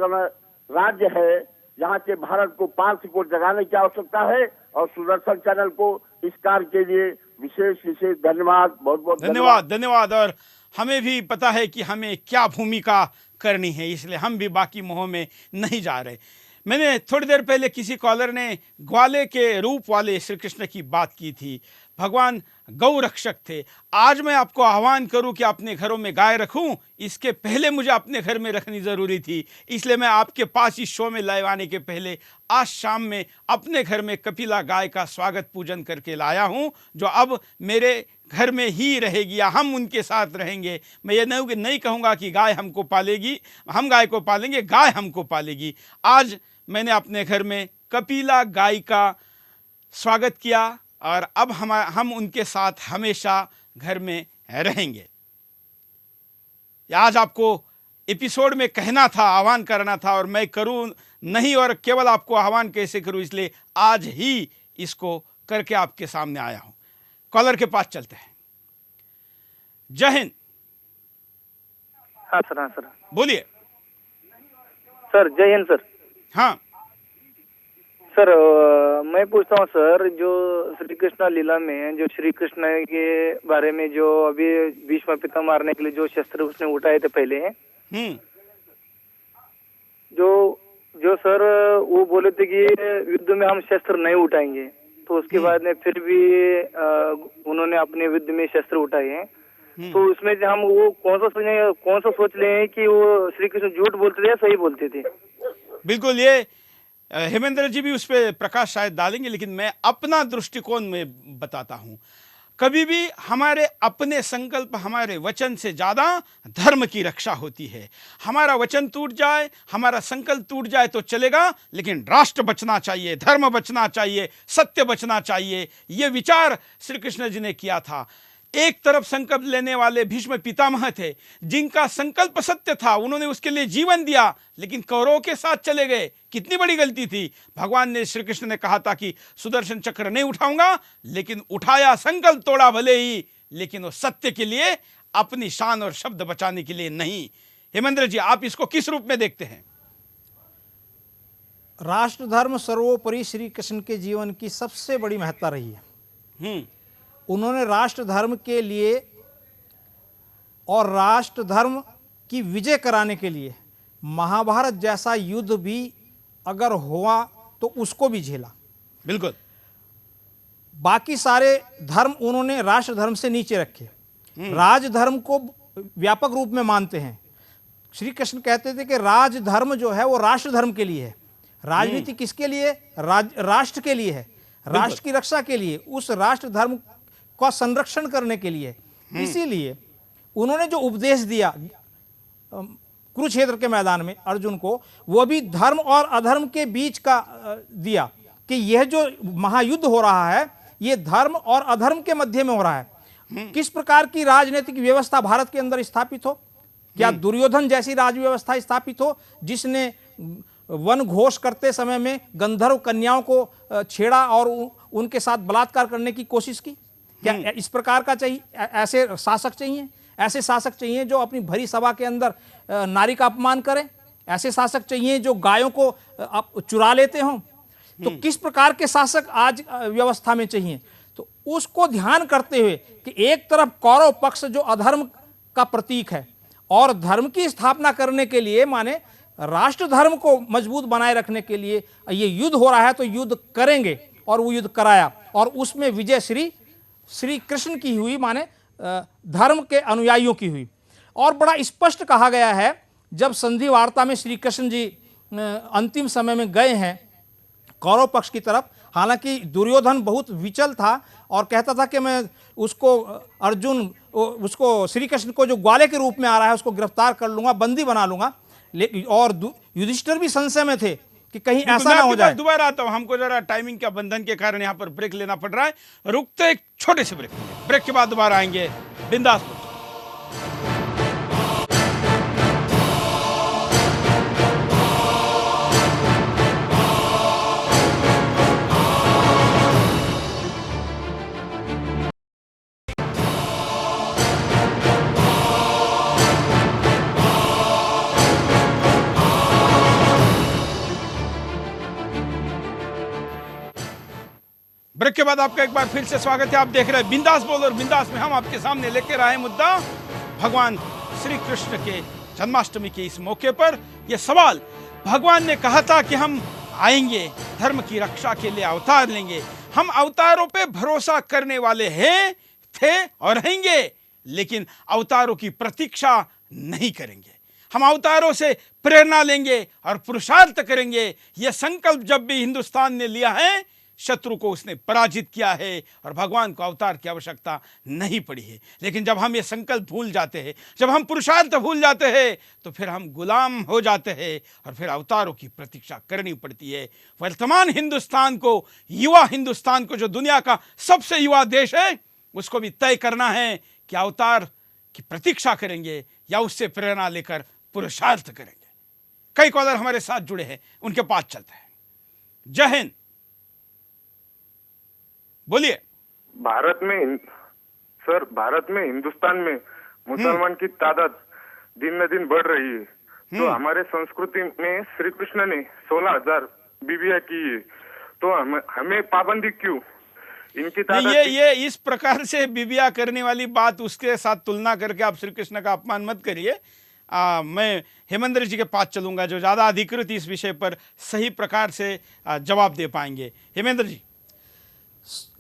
राज्य है, यहाँ के भारत को पार्थ को जगाने की आवश्यकता है। और सुदर्शन चैनल को इस कार्य के लिए विशेष धन्यवाद, बहुत बहुत
धन्यवाद। और हमें भी पता है कि हमें क्या भूमिका करनी है, इसलिए हम भी बाकी मोह में नहीं जा रहे। मैंने थोड़ी देर पहले किसी कॉलर ने ग्वाले के रूप वाले श्री कृष्ण की बात की थी, भगवान गौ रक्षक थे। आज मैं आपको आह्वान करूं कि अपने घरों में गाय रखूं, इसके पहले मुझे अपने घर में रखनी जरूरी थी। इसलिए मैं आपके पास इस शो में लाइव आने के पहले आज शाम में अपने घर में कपिला गाय का स्वागत पूजन करके लाया हूं, जो अब मेरे घर में ही रहेगी या हम उनके साथ रहेंगे। मैं ये नहीं कहूँगा कि गाय हमको पालेगी, हम गाय को पालेंगे, गाय हमको पालेगी। आज मैंने अपने घर में कपिला गाय का स्वागत किया और अब हम उनके साथ हमेशा घर में रहेंगे। आज आपको एपिसोड में कहना था, आह्वान करना था, और मैं करूं नहीं, और केवल आपको आह्वान कैसे करूं, इसलिए आज ही इसको करके आपके सामने आया हूं। कॉलर के पास चलते हैं। जय हिंद।
हाँ सर
बोलिए
सर। जय हिंद सर।
हाँ
सर, मैं पूछता हूँ सर, जो श्री कृष्ण लीला में जो श्री कृष्ण के बारे में जो अभी भीष्म पिता मारने के लिए जो शस्त्र उसने उठाए थे पहले, जो सर वो बोले थे कि युद्ध में हम शस्त्र नहीं उठाएंगे, तो उसके बाद में फिर भी उन्होंने अपने युद्ध में शस्त्र उठाए हैं। तो उसमें से हम वो कौन सा सोच ले हैं कि वो श्री कृष्ण झूठ बोलते थे या सही बोलते थे?
बिल्कुल, ये हेमेंद्र जी भी उस पर प्रकाश शायद डालेंगे, लेकिन मैं अपना दृष्टिकोण में बताता हूं। कभी भी हमारे अपने संकल्प, हमारे वचन से ज्यादा धर्म की रक्षा होती है। हमारा वचन टूट जाए, हमारा संकल्प टूट जाए तो चलेगा, लेकिन राष्ट्र बचना चाहिए, धर्म बचना चाहिए, सत्य बचना चाहिए। यह विचार श्री कृष्ण जी ने किया था। एक तरफ संकल्प लेने वाले भीष्म पितामह थे, जिनका संकल्प सत्य था, उन्होंने उसके लिए जीवन दिया, लेकिन कौरवों के साथ चले गए। कितनी बड़ी गलती थी। भगवान ने, श्री कृष्ण ने कहा था कि सुदर्शन चक्र नहीं उठाऊंगा, लेकिन उठाया, संकल्प तोड़ा भले ही, लेकिन वो सत्य के लिए, अपनी शान और शब्द बचाने के लिए नहीं। हेमेंद्र जी, आप इसको किस रूप में देखते हैं?
राष्ट्र धर्म सर्वोपरि श्री कृष्ण के जीवन की सबसे बड़ी महत्ता रही है। उन्होंने राष्ट्र धर्म के लिए और राष्ट्र धर्म की विजय कराने के लिए महाभारत जैसा युद्ध भी अगर हुआ तो उसको भी झेला।
बिल्कुल।
बाकी सारे धर्म उन्होंने राष्ट्र धर्म से नीचे रखे, राजधर्म को व्यापक रूप में मानते हैं। श्री कृष्ण कहते थे कि राजधर्म जो है वो राष्ट्र धर्म के लिए है। राजनीति किसके लिए? राष्ट्र के लिए है, राष्ट्र की रक्षा के लिए, उस राष्ट्र धर्म का संरक्षण करने के लिए। इसीलिए उन्होंने जो उपदेश दिया कुरुक्षेत्र के मैदान में अर्जुन को, वो भी धर्म और अधर्म के बीच का दिया कि यह जो महायुद्ध हो रहा है ये धर्म और अधर्म के मध्य में हो रहा है। किस प्रकार की राजनीतिक व्यवस्था भारत के अंदर स्थापित हो? क्या दुर्योधन जैसी राज व्यवस्था स्थापित हो, जिसने वन घोष करते समय में गंधर्व कन्याओं को छेड़ा और उनके साथ बलात्कार करने की कोशिश की? क्या इस प्रकार का चाहिए? ऐसे शासक चाहिए? ऐसे शासक चाहिए जो अपनी भरी सभा के अंदर नारी का अपमान करें? ऐसे शासक चाहिए जो गायों को चुरा लेते हों? तो किस प्रकार के शासक आज व्यवस्था में चाहिए? तो उसको ध्यान करते हुए कि एक तरफ कौरव पक्ष जो अधर्म का प्रतीक है और धर्म की स्थापना करने के लिए, माने राष्ट्र धर्म को मजबूत बनाए रखने के लिए ये युद्ध हो रहा है, तो युद्ध करेंगे। और वो युद्ध कराया और उसमें विजय श्री कृष्ण की हुई, माने धर्म के अनुयायियों की हुई। और बड़ा स्पष्ट कहा गया है, जब संधि वार्ता में श्री कृष्ण जी अंतिम समय में गए हैं कौरव पक्ष की तरफ, हालांकि दुर्योधन बहुत विचल था और कहता था कि मैं उसको श्री कृष्ण को जो ग्वाले के रूप में आ रहा है उसको गिरफ्तार कर लूंगा, बंदी बना लूंगा। और युधिष्ठिर भी संशय में थे कि कहीं ऐसा ना हो जाए।
दोबारा आता हूं, हमको जरा टाइमिंग का बंधन के कारण यहां पर ब्रेक लेना पड़ रहा है। रुकते एक छोटे से ब्रेक के बाद दोबारा आएंगे बिंदास। ब्रेक के बाद आपका एक बार फिर से स्वागत है। आप देख रहे हैं बिंदास बोल, और बिंदास में हम आपके सामने लेकर आए मुद्दा भगवान श्री कृष्ण के जन्माष्टमी के इस मौके पर यह सवाल, भगवान ने कहा था कि हम आएंगे, धर्म की रक्षा के लिए अवतार लेंगे, हम अवतारों पे भरोसा करने वाले हैं, थे और रहेंगे, लेकिन अवतारों की प्रतीक्षा नहीं करेंगे। हम अवतारों से प्रेरणा लेंगे और पुरुषार्थ करेंगे। यह संकल्प जब भी हिंदुस्तान ने लिया है, शत्रु को उसने पराजित किया है और भगवान को अवतार की आवश्यकता नहीं पड़ी है। लेकिन जब हम ये संकल्प भूल जाते हैं, जब हम पुरुषार्थ भूल जाते हैं, तो फिर हम गुलाम हो जाते हैं और फिर अवतारों की प्रतीक्षा करनी पड़ती है। वर्तमान हिंदुस्तान को, युवा हिंदुस्तान को, जो दुनिया का सबसे युवा देश है, उसको भी तय करना है कि अवतार की प्रतीक्षा करेंगे या उससे प्रेरणा लेकर पुरुषार्थ करेंगे। कई कॉलर हमारे साथ जुड़े हैं, उनके पास चलते हैं। जय हिंद, बोलिए।
भारत में हिंदुस्तान में मुसलमान की तादाद दिन न दिन बढ़ रही है, तो हमारे संस्कृति में श्री कृष्ण ने 16,000 बीवियां की है, तो हमें पाबंदी क्यों? इनकी तादाद
ये इस प्रकार से बीबिया करने वाली बात, उसके साथ तुलना करके आप श्री कृष्ण का अपमान मत करिए। मैं हेमेंद्र जी के पास चलूंगा, जो ज्यादा अधिकृत इस विषय पर सही प्रकार से जवाब दे पाएंगे। हेमेंद्र जी,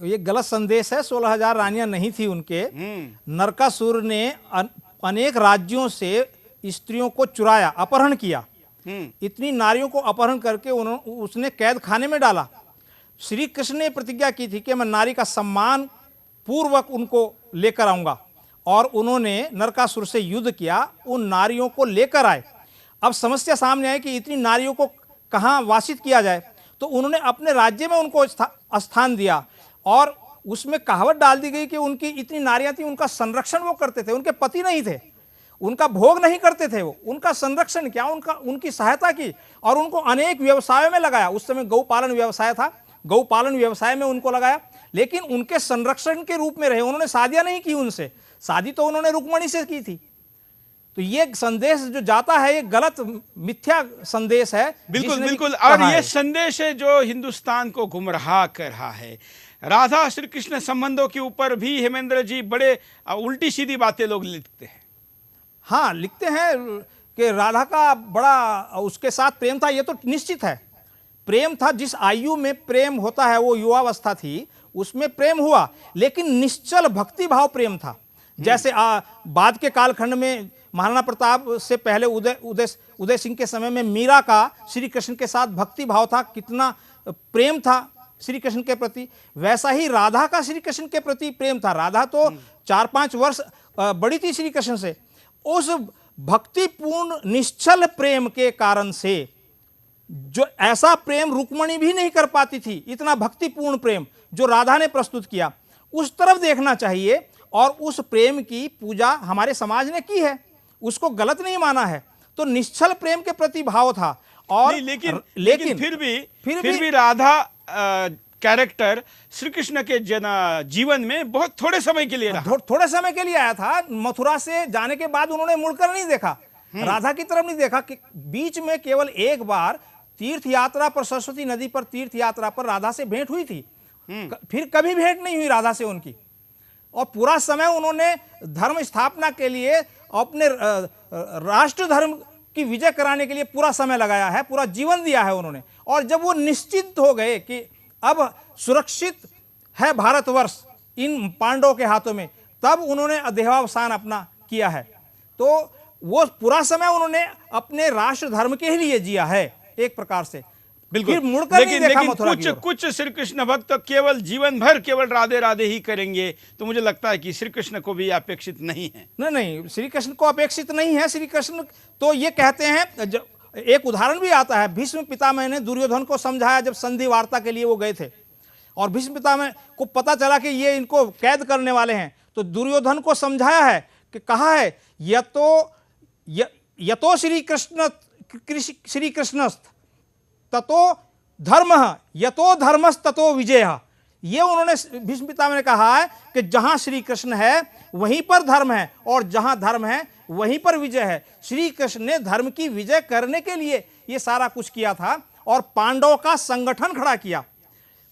ये गलत संदेश है। 16,000 रानियां नहीं थी उनके। नरकासुर ने अनेक राज्यों से स्त्रियों को चुराया, अपहरण किया। इतनी नारियों को अपहरण करके उसने कैद खाने में डाला। श्री कृष्ण ने प्रतिज्ञा की थी कि मैं नारी का सम्मान पूर्वक उनको लेकर आऊंगा, और उन्होंने नरकासुर से युद्ध किया, उन नारियों को लेकर आए। अब समस्या सामने आई कि इतनी नारियों को कहाँ वासित किया जाए, तो उन्होंने अपने राज्य में उनको स्थान दिया, और उसमें कहावत डाल दी गई कि उनकी इतनी नारियां थी, उनका संरक्षण वो करते थे। उनके पति नहीं थे, उनका भोग नहीं करते थे, वो उनका संरक्षण किया, उनकी सहायता की, और उनको अनेक व्यवसायों में लगाया। उस समय गौपालन व्यवसाय था, गौपालन व्यवसाय में उनको लगाया, लेकिन उनके संरक्षण के रूप में रहे। उन्होंने शादियां नहीं की उनसे, शादी तो उन्होंने रुक्मणी से की थी। तो ये संदेश जो जाता है, ये गलत मिथ्या संदेश है।
बिल्कुल बिल्कुल, और ये संदेश है जो हिंदुस्तान को गुमराह कर रहा है। राधा श्री कृष्ण संबंधों के ऊपर भी हेमेंद्र जी बड़े उल्टी सीधी बातें लोग लिखते हैं।
हाँ, लिखते हैं कि राधा का बड़ा उसके साथ प्रेम था। ये तो निश्चित है, प्रेम था। जिस आयु में प्रेम होता है, वो युवावस्था थी, उसमें प्रेम हुआ, लेकिन निश्चल भक्ति भाव प्रेम था। जैसे बाद के कालखंड में महाराणा प्रताप से पहले उदय सिंह के समय में मीरा का श्री कृष्ण के साथ भक्ति भाव था, कितना प्रेम था श्री कृष्ण के प्रति। वैसा ही राधा का श्री कृष्ण के प्रति प्रेम था। राधा तो 4-5 वर्ष बड़ी थी श्री कृष्ण से। उस भक्तिपूर्ण निश्चल प्रेम के कारण से, जो ऐसा प्रेम रुक्मणी भी नहीं कर पाती थी, इतना भक्तिपूर्ण प्रेम जो राधा ने प्रस्तुत किया, उस तरफ देखना चाहिए। और उस प्रेम की पूजा हमारे समाज ने की है, उसको गलत नहीं माना है। तो निश्चल प्रेम के प्रति भाव था। और
लेकिन फिर भी राधा कैरेक्टर श्री कृष्ण के जीवन में बहुत थोड़े समय के लिए रहा।
थोड़े समय के लिए आया था। मथुरा से जाने के बाद उन्होंने मुड़कर नहीं देखा, राधा की तरफ नहीं देखा। कि बीच में केवल एक बार तीर्थ यात्रा पर, सरस्वती नदी पर तीर्थ यात्रा पर राधा से भेंट हुई थी, फिर कभी भेंट नहीं हुई राधा से उनकी। और पूरा समय उन्होंने धर्म स्थापना के लिए, अपने राष्ट्र धर्म की विजय कराने के लिए पूरा समय लगाया है, पूरा जीवन दिया है उन्होंने। और जब वो निश्चित हो गए कि अब सुरक्षित है भारतवर्ष इन पांडवों के हाथों में, तब उन्होंने देहावसान अपना किया है। तो वो पूरा समय उन्होंने अपने राष्ट्र धर्म के ही लिए जिया है एक प्रकार से।
बिल्कुल, लेकिन कुछ श्री कृष्ण भक्त केवल जीवन भर केवल राधे राधे ही करेंगे, तो मुझे लगता है कि श्री कृष्ण को भी अपेक्षित नहीं है।
नहीं, श्री कृष्ण को अपेक्षित नहीं है। श्री कृष्ण तो ये कहते हैं, एक उदाहरण भी आता है, भीष्म पितामह ने दुर्योधन को समझाया जब संधि वार्ता के लिए वो गए थे, और भीष्म पितामह को पता चला कि ये इनको कैद करने वाले हैं, तो दुर्योधन को समझाया है कि कहा है, यतो श्री कृष्णस्त ततो धर्म, यतो धर्मस्ततो विजय। ये उन्होंने भीष्म पितामह ने कहा है कि जहां श्री कृष्ण है वहीं पर धर्म है, और जहां धर्म है वहीं पर विजय है। श्री कृष्ण ने धर्म की विजय करने के लिए ये सारा कुछ किया था, और पांडवों का संगठन खड़ा किया।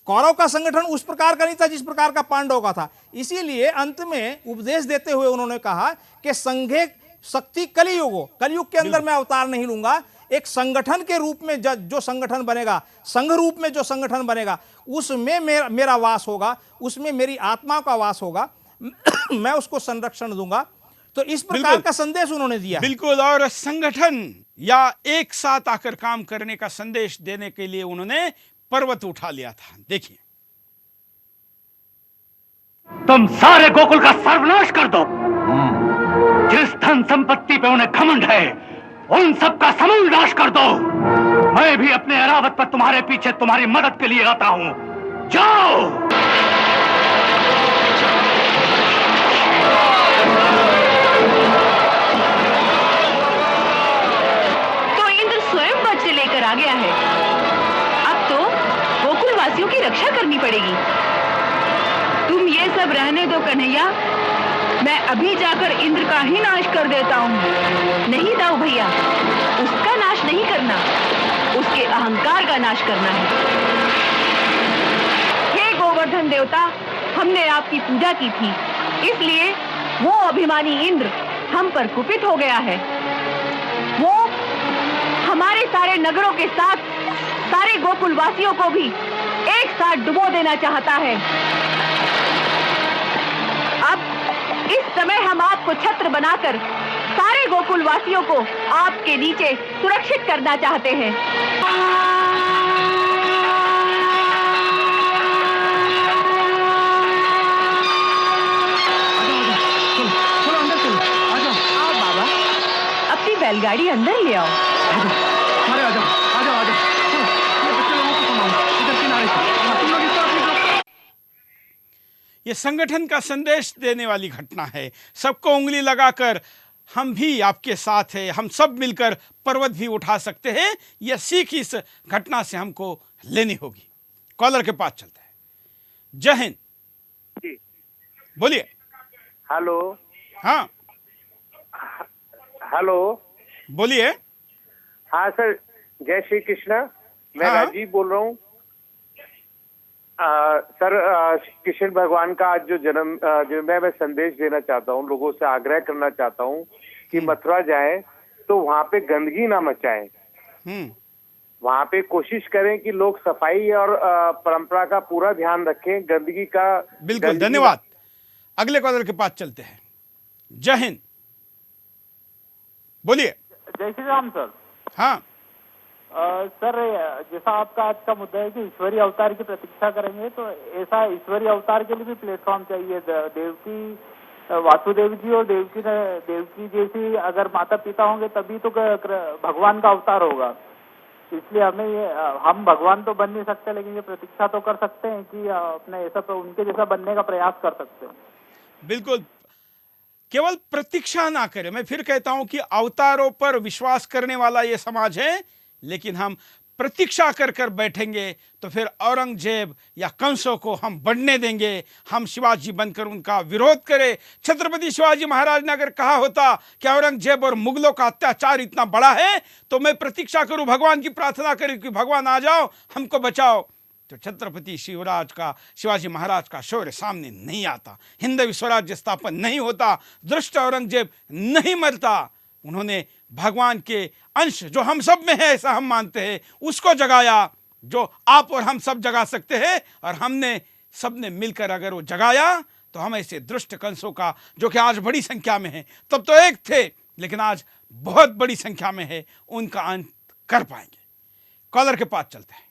कौरव का संगठन उस प्रकार का नहीं था जिस प्रकार का पांडव का था। इसीलिए अंत में उपदेश देते हुए उन्होंने कहा कि संघे शक्ति कलयुग के अंदर मैं अवतार नहीं लूंगा, एक संगठन के रूप में जो संगठन बनेगा, संघ रूप में जो संगठन बनेगा, उसमें मेरा वास होगा, उसमें मेरी आत्मा का वास होगा, मैं उसको संरक्षण दूंगा। तो इस प्रकार का संदेश उन्होंने दिया।
बिल्कुल, और संगठन या एक साथ आकर काम करने का संदेश देने के लिए उन्होंने पर्वत उठा लिया था। देखिए,
तुम सारे गोकुल का सर्वनाश कर दो। जिस धन संपत्ति पे उन्हें घमंड है उन सब का समूल नाश कर दो। मैं भी अपने ऐरावत पर तुम्हारे पीछे तुम्हारी मदद के लिए आता हूं। जाओ।
तो इंद्र स्वयं वध से लेकर आ गया है। अब तो गोकुल वासियों की रक्षा करनी पड़ेगी। तुम ये सब रहने दो कन्हैया, मैं अभी जाकर इंद्र का ही नाश कर देता हूँ। नहीं दाऊ भैया, उसका नाश नहीं करना, उसके अहंकार का नाश करना है। हे गोवर्धन देवता, हमने आपकी पूजा की थी, इसलिए वो अभिमानी इंद्र हम पर कुपित हो गया है। वो हमारे सारे नगरों के साथ सारे गोकुल वासियों को भी एक साथ डुबो देना चाहता है। अब इस समय हम आपको छत्र बनाकर सारे गोकुल वासियों को आपके नीचे सुरक्षित करना चाहते हैं। आओ बाबा, अपनी बैलगाड़ी अंदर ले आओ।
ये संगठन का संदेश देने वाली घटना है। सबको उंगली लगाकर हम भी आपके साथ हैं, हम सब मिलकर पर्वत भी उठा सकते हैं। यह सीख इस घटना से हमको लेनी होगी। कॉलर के पास चलता है। जय हिंद। बोलिए।
हेलो।
हाँ,
हेलो,
बोलिए।
हाँ सर, जय श्री कृष्ण। मैं राजीव बोल रहा हूँ। सर, कृष्ण भगवान का आज जो जन्म मैं संदेश देना चाहता हूँ, लोगों से आग्रह करना चाहता हूँ कि मथुरा जाएं तो वहाँ पे गंदगी ना मचाएं। वहाँ पे कोशिश करें कि लोग सफाई और परंपरा का पूरा ध्यान रखें, गंदगी का।
बिल्कुल, धन्यवाद। अगले कॉलर के पास चलते हैं। जय हिंद। बोलिए।
जय श्री राम सर।
हाँ
सर, जैसा आपका आज का मुद्दा है कि ईश्वरीय अवतार की प्रतीक्षा करेंगे, तो ऐसा ईश्वरीय अवतार के लिए भी प्लेटफॉर्म चाहिए। देवकी, वासुदेव जी और देवकी जैसी अगर माता पिता होंगे तभी तो भगवान का अवतार होगा। इसलिए हम भगवान तो बन नहीं सकते, लेकिन ये प्रतीक्षा तो कर सकते हैं कि अपने ऐसा तो उनके जैसा बनने का प्रयास कर सकते हैं।
बिल्कुल, केवल प्रतीक्षा ना करें। मैं फिर कहता हूं कि अवतारों पर विश्वास करने वाला ये समाज है, लेकिन हम प्रतीक्षा कर कर बैठेंगे तो फिर औरंगजेब या कंसों को हम बढ़ने देंगे। हम शिवाजी बनकर उनका विरोध करें। छत्रपति शिवाजी महाराज ने अगर कहा होता कि औरंगजेब और मुगलों का अत्याचार इतना बड़ा है तो मैं प्रतीक्षा करूं, भगवान की प्रार्थना करूं कि भगवान आ जाओ, हमको बचाओ, तो छत्रपति शिवाजी महाराज का शौर्य सामने नहीं आता, हिंदवी स्वराज्य स्थापन नहीं होता, दुष्ट औरंगजेब नहीं मरता। उन्होंने भगवान के अंश जो हम सब में है, ऐसा हम मानते हैं, उसको जगाया जो आप और हम सब जगा सकते हैं। और हमने सबने मिलकर अगर वो जगाया तो हम ऐसे दुष्ट कंसों का, जो कि आज बड़ी संख्या में है, तब तो एक थे लेकिन आज बहुत बड़ी संख्या में है, उनका अंत कर पाएंगे। कॉलर के पास चलते हैं।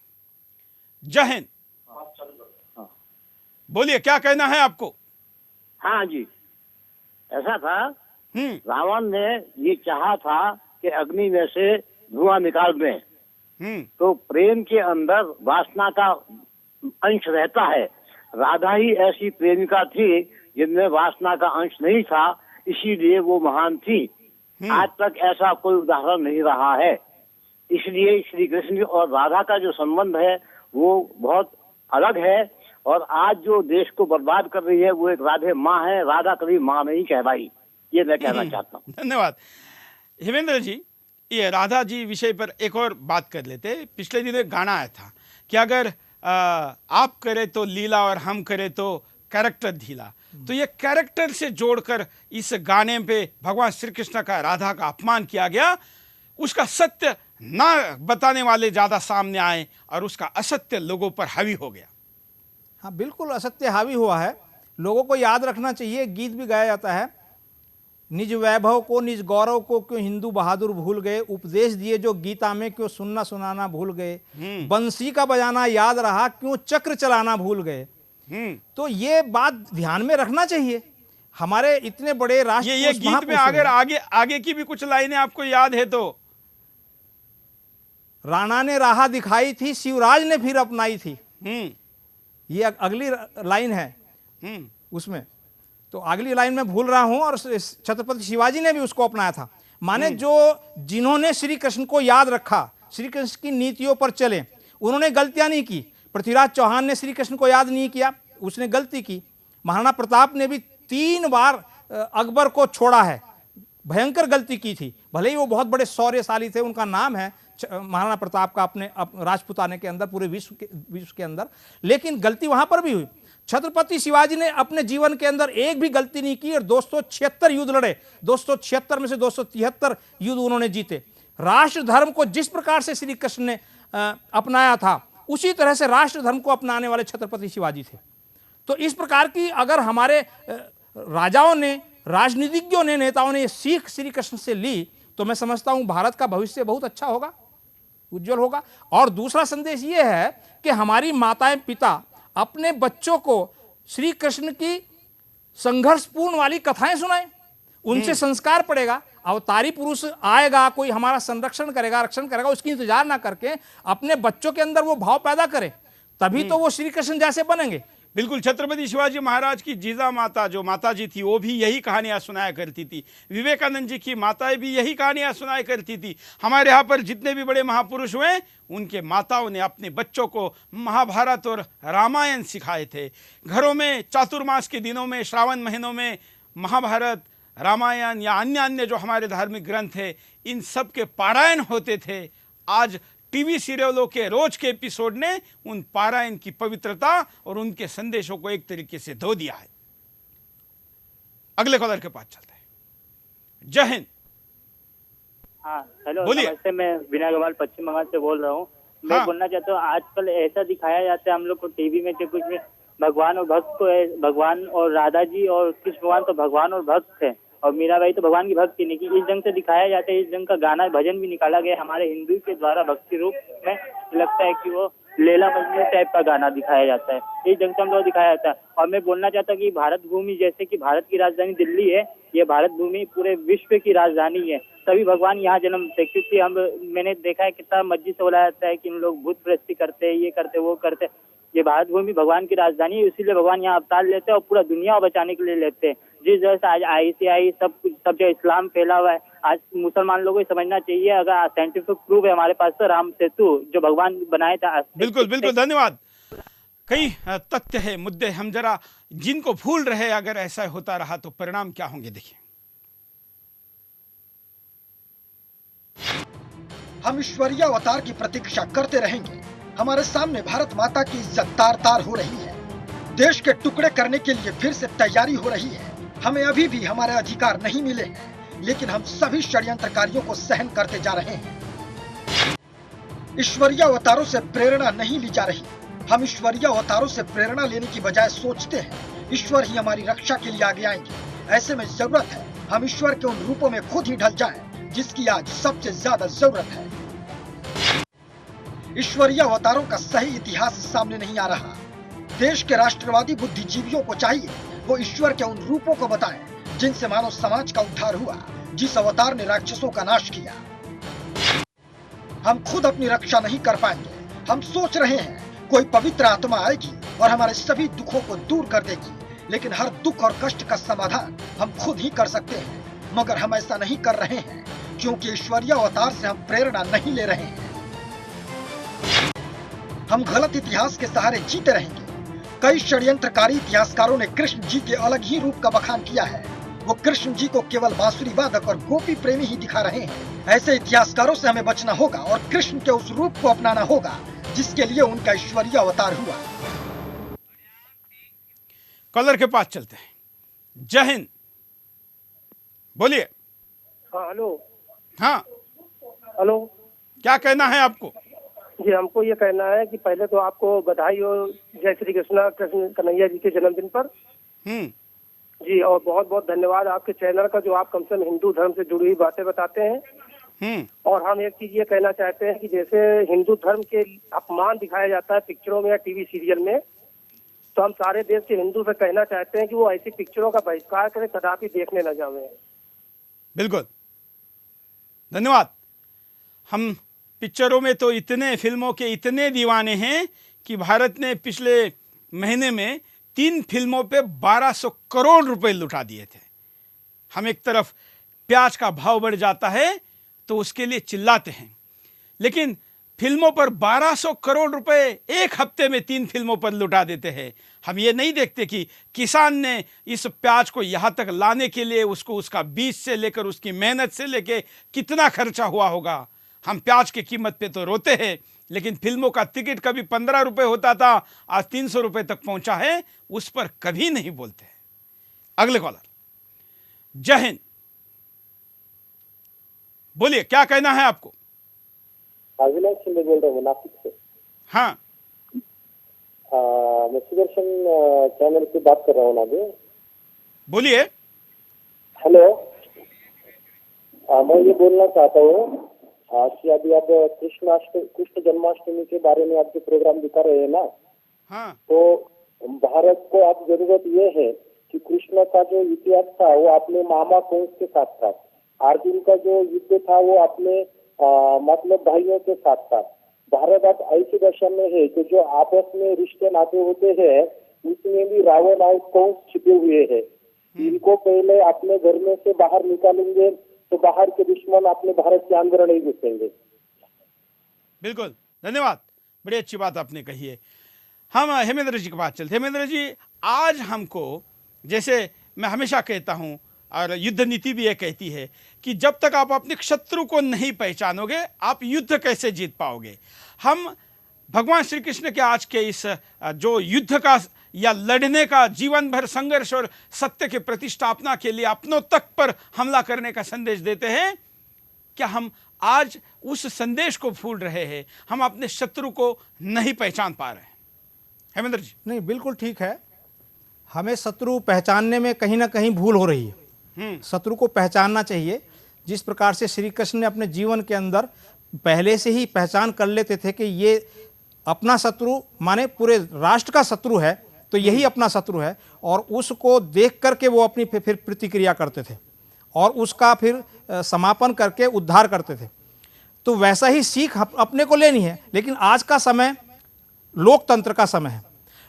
जय हिंद। बोलिए, क्या कहना है आपको?
हाँ जी, ऐसा था, रावण ने ये चाहा था कि अग्नि में से धुआं निकाल दें, तो प्रेम के अंदर वासना का अंश रहता है। राधा ही ऐसी प्रेमिका थी जिनमें वासना का अंश नहीं था, इसीलिए वो महान थी। आज तक ऐसा कोई उदाहरण नहीं रहा है। इसलिए श्री कृष्ण और राधा का जो संबंध है वो बहुत अलग है। और आज जो देश को बर्बाद कर रही है वो एक राधे माँ है, राधा कभी माँ नहीं कहलाई। ये मैं कहना चाहता हूँ।
धन्यवाद। हेमेंद्र जी, ये राधा जी विषय पर एक और बात कर लेते। पिछले दिनों एक गाना आया था कि अगर आप करे तो लीला और हम करे तो कैरेक्टर ढीला। तो ये कैरेक्टर से जोड़कर इस गाने पे भगवान श्री कृष्ण का, राधा का अपमान किया गया। उसका सत्य ना बताने वाले ज्यादा सामने आए और उसका असत्य लोगों पर हावी हो गया।
हाँ बिल्कुल असत्य हावी हुआ है। लोगों को याद रखना चाहिए, गीत भी गाया जाता है, निज वैभव को निज गौरव को क्यों हिंदू बहादुर भूल गए, उपदेश दिए जो गीता में क्यों सुनना सुनाना भूल गए, बंसी का बजाना याद रहा क्यों चक्र चलाना भूल गए। तो ये बात ध्यान में रखना चाहिए। हमारे इतने बड़े राष्ट्र
ये गीत में अगर आगे की भी कुछ लाइनें आपको याद है तो,
राणा ने राह दिखाई थी शिवराज ने फिर अपनाई थी, ये अगली लाइन है उसमें। तो अगली लाइन में भूल रहा हूं, और छत्रपति शिवाजी ने भी उसको अपनाया था। माने जो जिन्होंने श्री कृष्ण को याद रखा, श्री कृष्ण की नीतियों पर चले, उन्होंने गलतियां नहीं की। पृथ्वीराज चौहान ने श्री कृष्ण को याद नहीं किया, उसने गलती की। महाराणा प्रताप ने भी 3 बार अकबर को छोड़ा है, भयंकर गलती की थी। भले ही वो बहुत बड़े शौर्यशाली थे, उनका नाम है महाराणा प्रताप का अपने राजपुताने के अंदर, पूरे विश्व के अंदर, लेकिन गलती वहां पर भी हुई। छत्रपति शिवाजी ने अपने जीवन के अंदर एक भी गलती नहीं की और 276 युद्ध लड़े। 276 में से 273 युद्ध उन्होंने जीते। राष्ट्र धर्म को जिस प्रकार से श्री कृष्ण ने अपनाया था, उसी तरह से राष्ट्र धर्म को अपनाने वाले छत्रपति शिवाजी थे। तो इस प्रकार की अगर हमारे राजाओं ने, राजनीतिज्ञों ने, नेताओं ने ये सीख श्री कृष्ण से ली, तो मैं समझता हूं भारत का भविष्य बहुत अच्छा होगा, उज्जवल होगा। और दूसरा संदेश ये है कि हमारी माताएं पिता अपने बच्चों को श्री कृष्ण की संघर्षपूर्ण वाली कथाएं सुनाएं, उनसे संस्कार पड़ेगा। अवतारी पुरुष आएगा, कोई हमारा संरक्षण करेगा, रक्षण करेगा, उसकी इंतजार ना करके अपने बच्चों के अंदर वो भाव पैदा करें, तभी तो वो श्री कृष्ण जैसे बनेंगे।
बिल्कुल। छत्रपति शिवाजी महाराज की जीजा माता जो माता जी थी, वो भी यही कहानियां सुनाया करती थी। विवेकानंद जी की माताएं भी यही कहानियां सुनाया करती थी। हमारे यहाँ पर जितने भी बड़े महापुरुष हुए, उनके माताओं ने अपने बच्चों को महाभारत और रामायण सिखाए थे। घरों में चातुर्मास के दिनों में, श्रावण महीनों में महाभारत, रामायण या अन्य जो हमारे धार्मिक ग्रंथ है, इन सब के पारायण होते थे। आज टीवी सीरियलों के रोज के एपिसोड ने उन पारायण की पवित्रता और उनके संदेशों को एक तरीके से धो दिया है। अगले कॉलर के पास चलते हैं। जय हिंद।
हाँ हेलो,
बोलिए।
नमस्ते, मैं विनय अग्रवाल पश्चिम बंगाल से बोल रहा हूँ। मैं बोलना चाहता हूँ, आजकल ऐसा दिखाया जाता है हम लोग को टीवी में कि कुछ में भगवान और भक्त को है, भगवान और राधा जी और कृष्ण भगवान तो भगवान और भक्त है, और मीराबाई तो भगवान की भक्ति नहीं की। इस ढंग से दिखाया जाता है। इस ढंग का गाना भजन भी निकाला गया हमारे हिंदू के द्वारा भक्ति रूप में। लगता है कि वो लेला मजनू टाइप का गाना दिखाया जाता है। इस ढंग से हम लोग दिखाया जाता है। और मैं बोलना चाहता हूँ कि भारत भूमि, जैसे कि भारत की राजधानी दिल्ली है, ये भारत भूमि पूरे विश्व की राजधानी है। तभी भगवान यहाँ जन्म लेते, क्योंकि मैंने देखा है कितना मस्जिद से बोला जाता है कि हम लोग भूत प्रस्ती करते हैं, ये करते वो करते। ये भारत भूमि भगवान की राजधानी है, इसीलिए भगवान यहाँ अवतार लेते हैं और पूरा दुनिया बचाने के लिए लेते हैं। जिस तरह से आज ICI सब जगह इस्लाम फैला हुआ है, आज मुसलमान लोगों को समझना चाहिए। अगर साइंटिफिक प्रूफ है हमारे पास, तो राम सेतु जो भगवान बनाए था।
बिल्कुल बिल्कुल, धन्यवाद। कई तथ्य है, मुद्दे हम जरा जिनको भूल रहे, अगर ऐसा होता रहा तो परिणाम क्या होंगे, देखिए।
हम ईश्वरीय अवतार की प्रतीक्षा करते रहेंगे। हमारे सामने भारत माता की इज्जत तार-तार हो रही है। देश के टुकड़े करने के लिए फिर से तैयारी हो रही है। हमें अभी भी हमारे अधिकार नहीं मिले हैं, लेकिन हम सभी षड्यंत्रकारियों को सहन करते जा रहे हैं। ईश्वरीय अवतारों से प्रेरणा नहीं ली जा रही। हम ईश्वरीय अवतारों से प्रेरणा लेने की बजाय सोचते हैं ईश्वर ही हमारी रक्षा के लिए आगे आएंगे। ऐसे में जरूरत है हम ईश्वर के उन रूपों में खुद ही ढल जाएं, जिसकी आज सबसे ज्यादा जरूरत है। ईश्वरीय अवतारों का सही इतिहास सामने नहीं आ रहा। देश के राष्ट्रवादी बुद्धिजीवियों को चाहिए वो ईश्वर के उन रूपों को बताएं, जिनसे मानव समाज का उद्धार हुआ, जिस अवतार ने राक्षसों का नाश किया। हम खुद अपनी रक्षा नहीं कर पाएंगे। हम सोच रहे हैं कोई पवित्र आत्मा आएगी और हमारे सभी दुखों को दूर कर देगी, लेकिन हर दुख और कष्ट का समाधान हम खुद ही कर सकते हैं। मगर हम ऐसा नहीं कर रहे हैं, क्योंकि ईश्वरीय अवतार से हम प्रेरणा नहीं ले रहे हैं। हम गलत इतिहास के सहारे जीते रहेंगे। कई षड्यंत्रकारी इतिहासकारों ने कृष्ण जी के अलग ही रूप का बखान किया है। वो कृष्ण जी को केवल बांसुरी वादक और गोपी प्रेमी ही दिखा रहे हैं। ऐसे इतिहासकारों से हमें बचना होगा और कृष्ण के उस रूप को अपनाना होगा जिसके लिए उनका ईश्वरीय अवतार हुआ।
कॉलर के पास चलते हैं। जय हिंद, बोलिए।
हाँ हेलो।
हाँ
हेलो,
क्या कहना है आपको?
जी हमको ये कहना है कि पहले तो आपको बधाई हो जय श्री कृष्ण कन्हैया जी के जन्मदिन पर। जी, और बहुत बहुत धन्यवाद आपके चैनल का, जो आप कम से कम हिंदू धर्म से जुड़ी हुई बातें बताते हैं। और हम एक चीज ये कहना चाहते हैं कि जैसे हिंदू धर्म के अपमान दिखाया जाता है पिक्चरों में या टीवी सीरियल में, तो हम सारे देश के हिंदू से कहना चाहते हैं कि वो ऐसी पिक्चरों का बहिष्कार करें, कदापि देखने न जावे।
बिल्कुल, धन्यवाद। हम पिक्चरों में तो इतने, फिल्मों के इतने दीवाने हैं कि भारत ने पिछले महीने में 3 फिल्मों पे 1200 करोड़ रुपए लुटा दिए थे। हम एक तरफ प्याज का भाव बढ़ जाता है तो उसके लिए चिल्लाते हैं, लेकिन फिल्मों पर 1200 करोड़ रुपए एक हफ्ते में 3 फिल्मों पर लुटा देते हैं। हम ये नहीं देखते कि किसान ने इस प्याज को यहाँ तक लाने के लिए उसको, उसका बीज से लेकर, उसकी मेहनत से लेकर कितना खर्चा हुआ होगा। हम प्याज की कीमत पे तो रोते हैं, लेकिन फिल्मों का टिकट कभी 15 रुपए होता था, आज 300 रुपए तक पहुंचा है, उस पर कभी नहीं बोलते हैं। अगले कॉलर, जय हिंद, बोलिए, क्या कहना है आपको?
अविनाश शिंदे बोल रहा हूँ नासिक से।
हाँ,
मैं सुदर्शन चैनल से बात कर रहा हूँ नागे।
बोलिए।
हेलो, मैं ये बोलना चाहता हूँ कि अभी आप कृष्ण जन्माष्टमी के बारे में आपके प्रोग्राम दिखा रहे हैं ना।
हाँ।
तो भारत को आप जरूरत ये है कि कृष्ण का जो इतिहास था वो अपने मामा कंस के साथ था, अर्जुन का जो युद्ध था वो अपने मतलब भाइयों के साथ था। भारत अब ऐसी दशा में है कि जो आपस में रिश्ते नाते होते हैं उसमें भी रावण और कंस छिपे हुए हैं। इनको पहले अपने घर में से बाहर निकालेंगे तो बाहर के दुश्मन अपने भारत के अंदर नहीं घुसेंगे।
बिल्कुल, धन्यवाद, बड़ी अच्छी बात आपने कही है। हम हेमेंद्र जी के पास चलते। हेमेंद्र जी, आज हमको, जैसे मैं हमेशा कहता हूं और युद्ध नीति भी ये कहती है कि जब तक आप अपने शत्रु को नहीं पहचानोगे आप युद्ध कैसे जीत पाओगे। हम भगवान श्री कृष्ण के आज के इस जो युद्ध का या लड़ने का, जीवन भर संघर्ष और सत्य के प्रतिष्ठापना के लिए अपनों तक पर हमला करने का संदेश देते हैं, क्या हम आज उस संदेश को भूल रहे हैं? हम अपने शत्रु को नहीं पहचान पा रहे हैं। हेमेंद्र जी।
नहीं, बिल्कुल ठीक है, हमें शत्रु पहचानने में कहीं ना कहीं भूल हो रही है। शत्रु को पहचानना चाहिए। जिस प्रकार से श्री कृष्ण ने अपने जीवन के अंदर पहले से ही पहचान कर लेते थे कि ये अपना शत्रु माने पूरे राष्ट्र का शत्रु है, तो यही अपना शत्रु है, और उसको देख करके वो अपनी फिर प्रतिक्रिया करते थे और उसका फिर समापन करके उद्धार करते थे। तो वैसा ही सीख अपने को लेनी है। लेकिन आज का समय लोकतंत्र का समय है।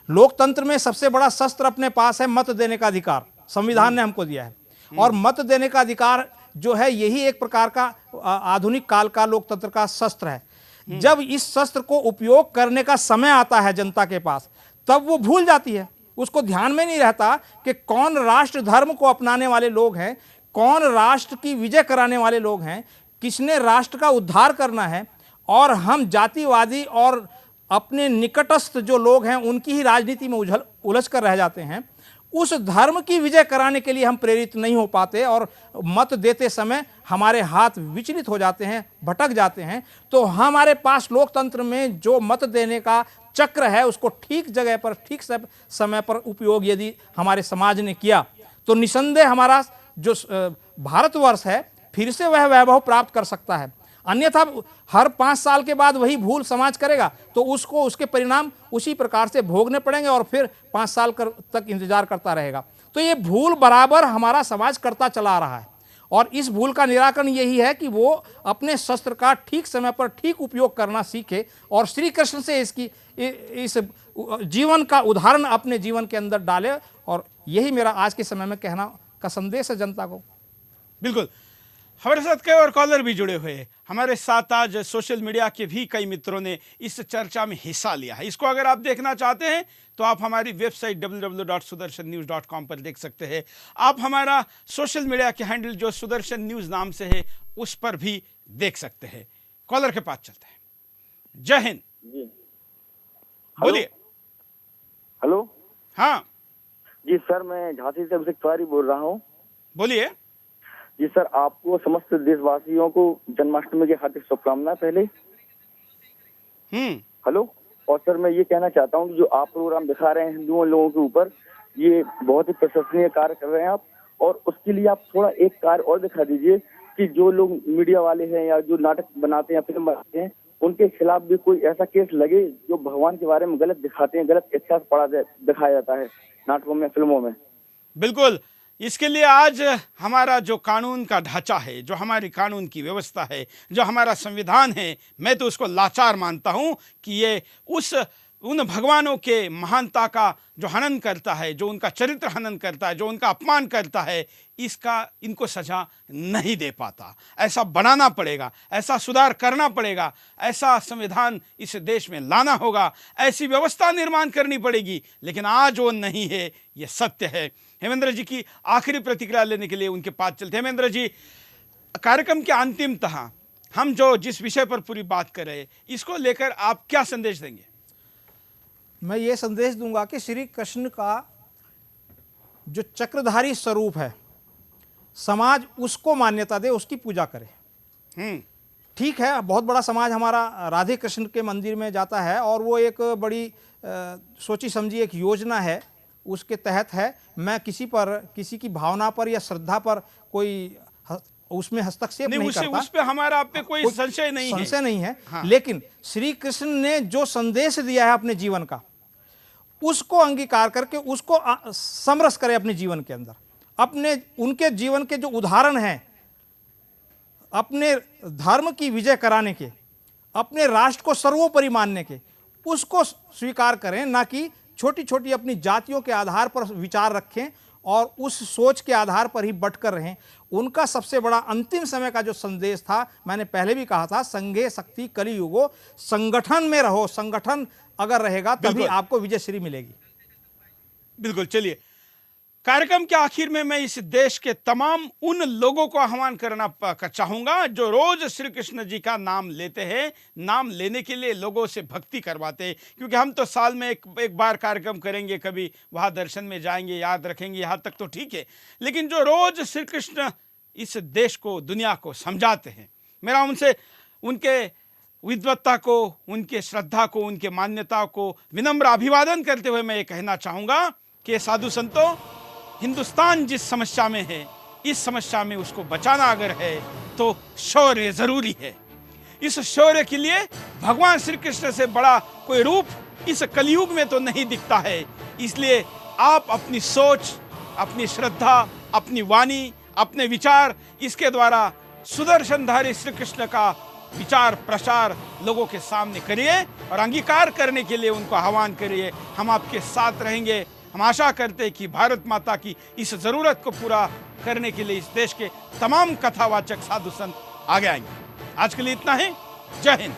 लोकतंत्र में सबसे बड़ा शस्त्र अपने पास है मत देने का अधिकार, संविधान ने हमको दिया है। और मत देने का अधिकार जो है यही एक प्रकार का आधुनिक काल का लोकतंत्र का शस्त्र है। जब इस शस्त्र को उपयोग करने का समय आता है जनता के पास, तब वो भूल जाती है। उसको ध्यान में नहीं रहता कि कौन राष्ट्र धर्म को अपनाने वाले लोग हैं, कौन राष्ट्र की विजय कराने वाले लोग हैं, किसने राष्ट्र का उद्धार करना है। और हम जातिवादी और अपने निकटस्थ जो लोग हैं उनकी ही राजनीति में उलझ कर रह जाते हैं। उस धर्म की विजय कराने के लिए हम प्रेरित नहीं हो पाते और मत देते समय हमारे हाथ विचलित हो जाते हैं, भटक जाते हैं। तो हमारे पास लोकतंत्र में जो मत देने का चक्र है उसको ठीक जगह पर, ठीक समय पर उपयोग यदि हमारे समाज ने किया तो निसंदेह हमारा जो भारतवर्ष है फिर से वह वैभव प्राप्त कर सकता है। अन्यथा हर 5 साल के बाद वही भूल समाज करेगा तो उसको उसके परिणाम उसी प्रकार से भोगने पड़ेंगे और फिर 5 साल तक इंतजार करता रहेगा। तो ये भूल बराबर हमारा समाज करता चला रहा है और इस भूल का निराकरण यही है कि वो अपने शस्त्र का ठीक समय पर ठीक उपयोग करना सीखे और श्री कृष्ण से इस जीवन का उदाहरण अपने जीवन के अंदर डाले। और यही मेरा आज के समय में कहना का संदेश है जनता को।
बिल्कुल, हमारे साथ कई और कॉलर भी जुड़े हुए हैं। हमारे साथ आज सोशल मीडिया के भी कई मित्रों ने इस चर्चा में हिस्सा लिया है। इसको अगर आप देखना चाहते हैं तो आप हमारी वेबसाइट www.sudarshannews.com पर देख सकते हैं। आप हमारा सोशल मीडिया के हैंडल जो सुदर्शन न्यूज नाम से है उस पर भी देख सकते हैं। कॉलर के पास चलते हैं। जय हिंद।
जी
बोलिए।
हेलो।
हाँ
जी सर, मैं झांसी से अभिषेक तिवारी बोल रहा हूँ।
बोलिए।
जी सर, आपको समस्त देशवासियों को जन्माष्टमी की हार्दिक शुभकामनाएं पहले। हेलो। और सर मैं ये कहना चाहता हूँ कि जो आप प्रोग्राम दिखा रहे हैं हिंदुओं लोगों के ऊपर, ये बहुत ही प्रशंसनीय कार्य कर रहे हैं आप। और उसके लिए आप थोड़ा एक कार्य और दिखा दीजिए कि जो लोग मीडिया वाले हैं या जो नाटक बनाते हैं, फिल्म बनाते हैं, उनके खिलाफ भी कोई ऐसा केस लगे जो भगवान के बारे में गलत दिखाते हैं, गलत इतिहास दिखाया जाता है नाटकों में, फिल्मों में।
बिल्कुल। इसके लिए आज हमारा जो कानून का ढांचा है, जो हमारी कानून की व्यवस्था है, जो हमारा संविधान है, मैं तो उसको लाचार मानता हूं कि ये उन भगवानों के महानता का जो हनन करता है, जो उनका चरित्र हनन करता है, जो उनका अपमान करता है, इनको सजा नहीं दे पाता। ऐसा बनाना पड़ेगा, ऐसा सुधार करना पड़ेगा, ऐसा संविधान इस देश में लाना होगा, ऐसी व्यवस्था निर्माण करनी पड़ेगी। लेकिन आज वो नहीं है, ये सत्य है। हेमेंद्र जी की आखिरी प्रतिक्रिया लेने के लिए उनके पास चलते। हेमेंद्र जी, कार्यक्रम के अंतिमतः हम जिस विषय पर पूरी बात कर रहे हैं, इसको लेकर आप क्या संदेश देंगे?
मैं ये संदेश दूंगा कि श्री कृष्ण का जो चक्रधारी स्वरूप है, समाज उसको मान्यता दे, उसकी पूजा करे। ठीक है, बहुत बड़ा समाज हमारा राधे कृष्ण के मंदिर में जाता है और वो एक बड़ी सोची समझी एक योजना है, उसके तहत है। मैं किसी की भावना पर या श्रद्धा पर कोई उसमें हस्तक्षेप नहीं करता।
उस पे हमारा आप पे कोई संशय नहीं है।
हाँ। लेकिन श्री कृष्ण ने जो संदेश दिया है अपने जीवन का, उसको अंगीकार करके उसको समरस करें अपने जीवन के अंदर। उनके जीवन के जो उदाहरण हैं, अपने धर्म की विजय कराने के, अपने राष्ट्र को सर्वोपरि मानने के, उसको स्वीकार करें, ना कि छोटी छोटी अपनी जातियों के आधार पर विचार रखें और उस सोच के आधार पर ही बटकर रहें। उनका सबसे बड़ा अंतिम समय का जो संदेश था, मैंने पहले भी कहा था, संघे शक्ति कलियुगो, संगठन में रहो। संगठन अगर रहेगा तभी आपको विजयश्री मिलेगी।
बिल्कुल। चलिए, कार्यक्रम के आखिर में मैं इस देश के तमाम उन लोगों को आह्वान करना चाहूंगा जो रोज श्री कृष्ण जी का नाम लेते हैं, नाम लेने के लिए लोगों से भक्ति करवाते हैं। क्योंकि हम तो साल में एक बार कार्यक्रम करेंगे, कभी वहां दर्शन में जाएंगे, याद रखेंगे, यहां तक तो ठीक है। लेकिन जो रोज श्री कृष्ण इस देश को, दुनिया को समझाते हैं, मेरा उनसे उनके विद्वत्ता को, उनके श्रद्धा को, उनके मान्यता को विनम्र अभिवादन करते हुए मैं ये कहना चाहूंगा कि साधु संतों, हिंदुस्तान जिस समस्या में है, इस समस्या में उसको बचाना अगर है तो शौर्य जरूरी है। इस शौर्य के लिए भगवान श्री कृष्ण से बड़ा कोई रूप इस कलयुग में तो नहीं दिखता है। इसलिए आप अपनी सोच, अपनी श्रद्धा, अपनी वाणी, अपने विचार, इसके द्वारा सुदर्शनधारी श्री कृष्ण का विचार प्रसार लोगों के सामने करिए और अंगीकार करने के लिए उनको आह्वान करिए। हम आपके साथ रहेंगे। हम आशा करते हैं कि भारत माता की इस जरूरत को पूरा करने के लिए इस देश के तमाम कथावाचक साधु संत आगे आएंगे। आज के लिए इतना ही। जय हिंद।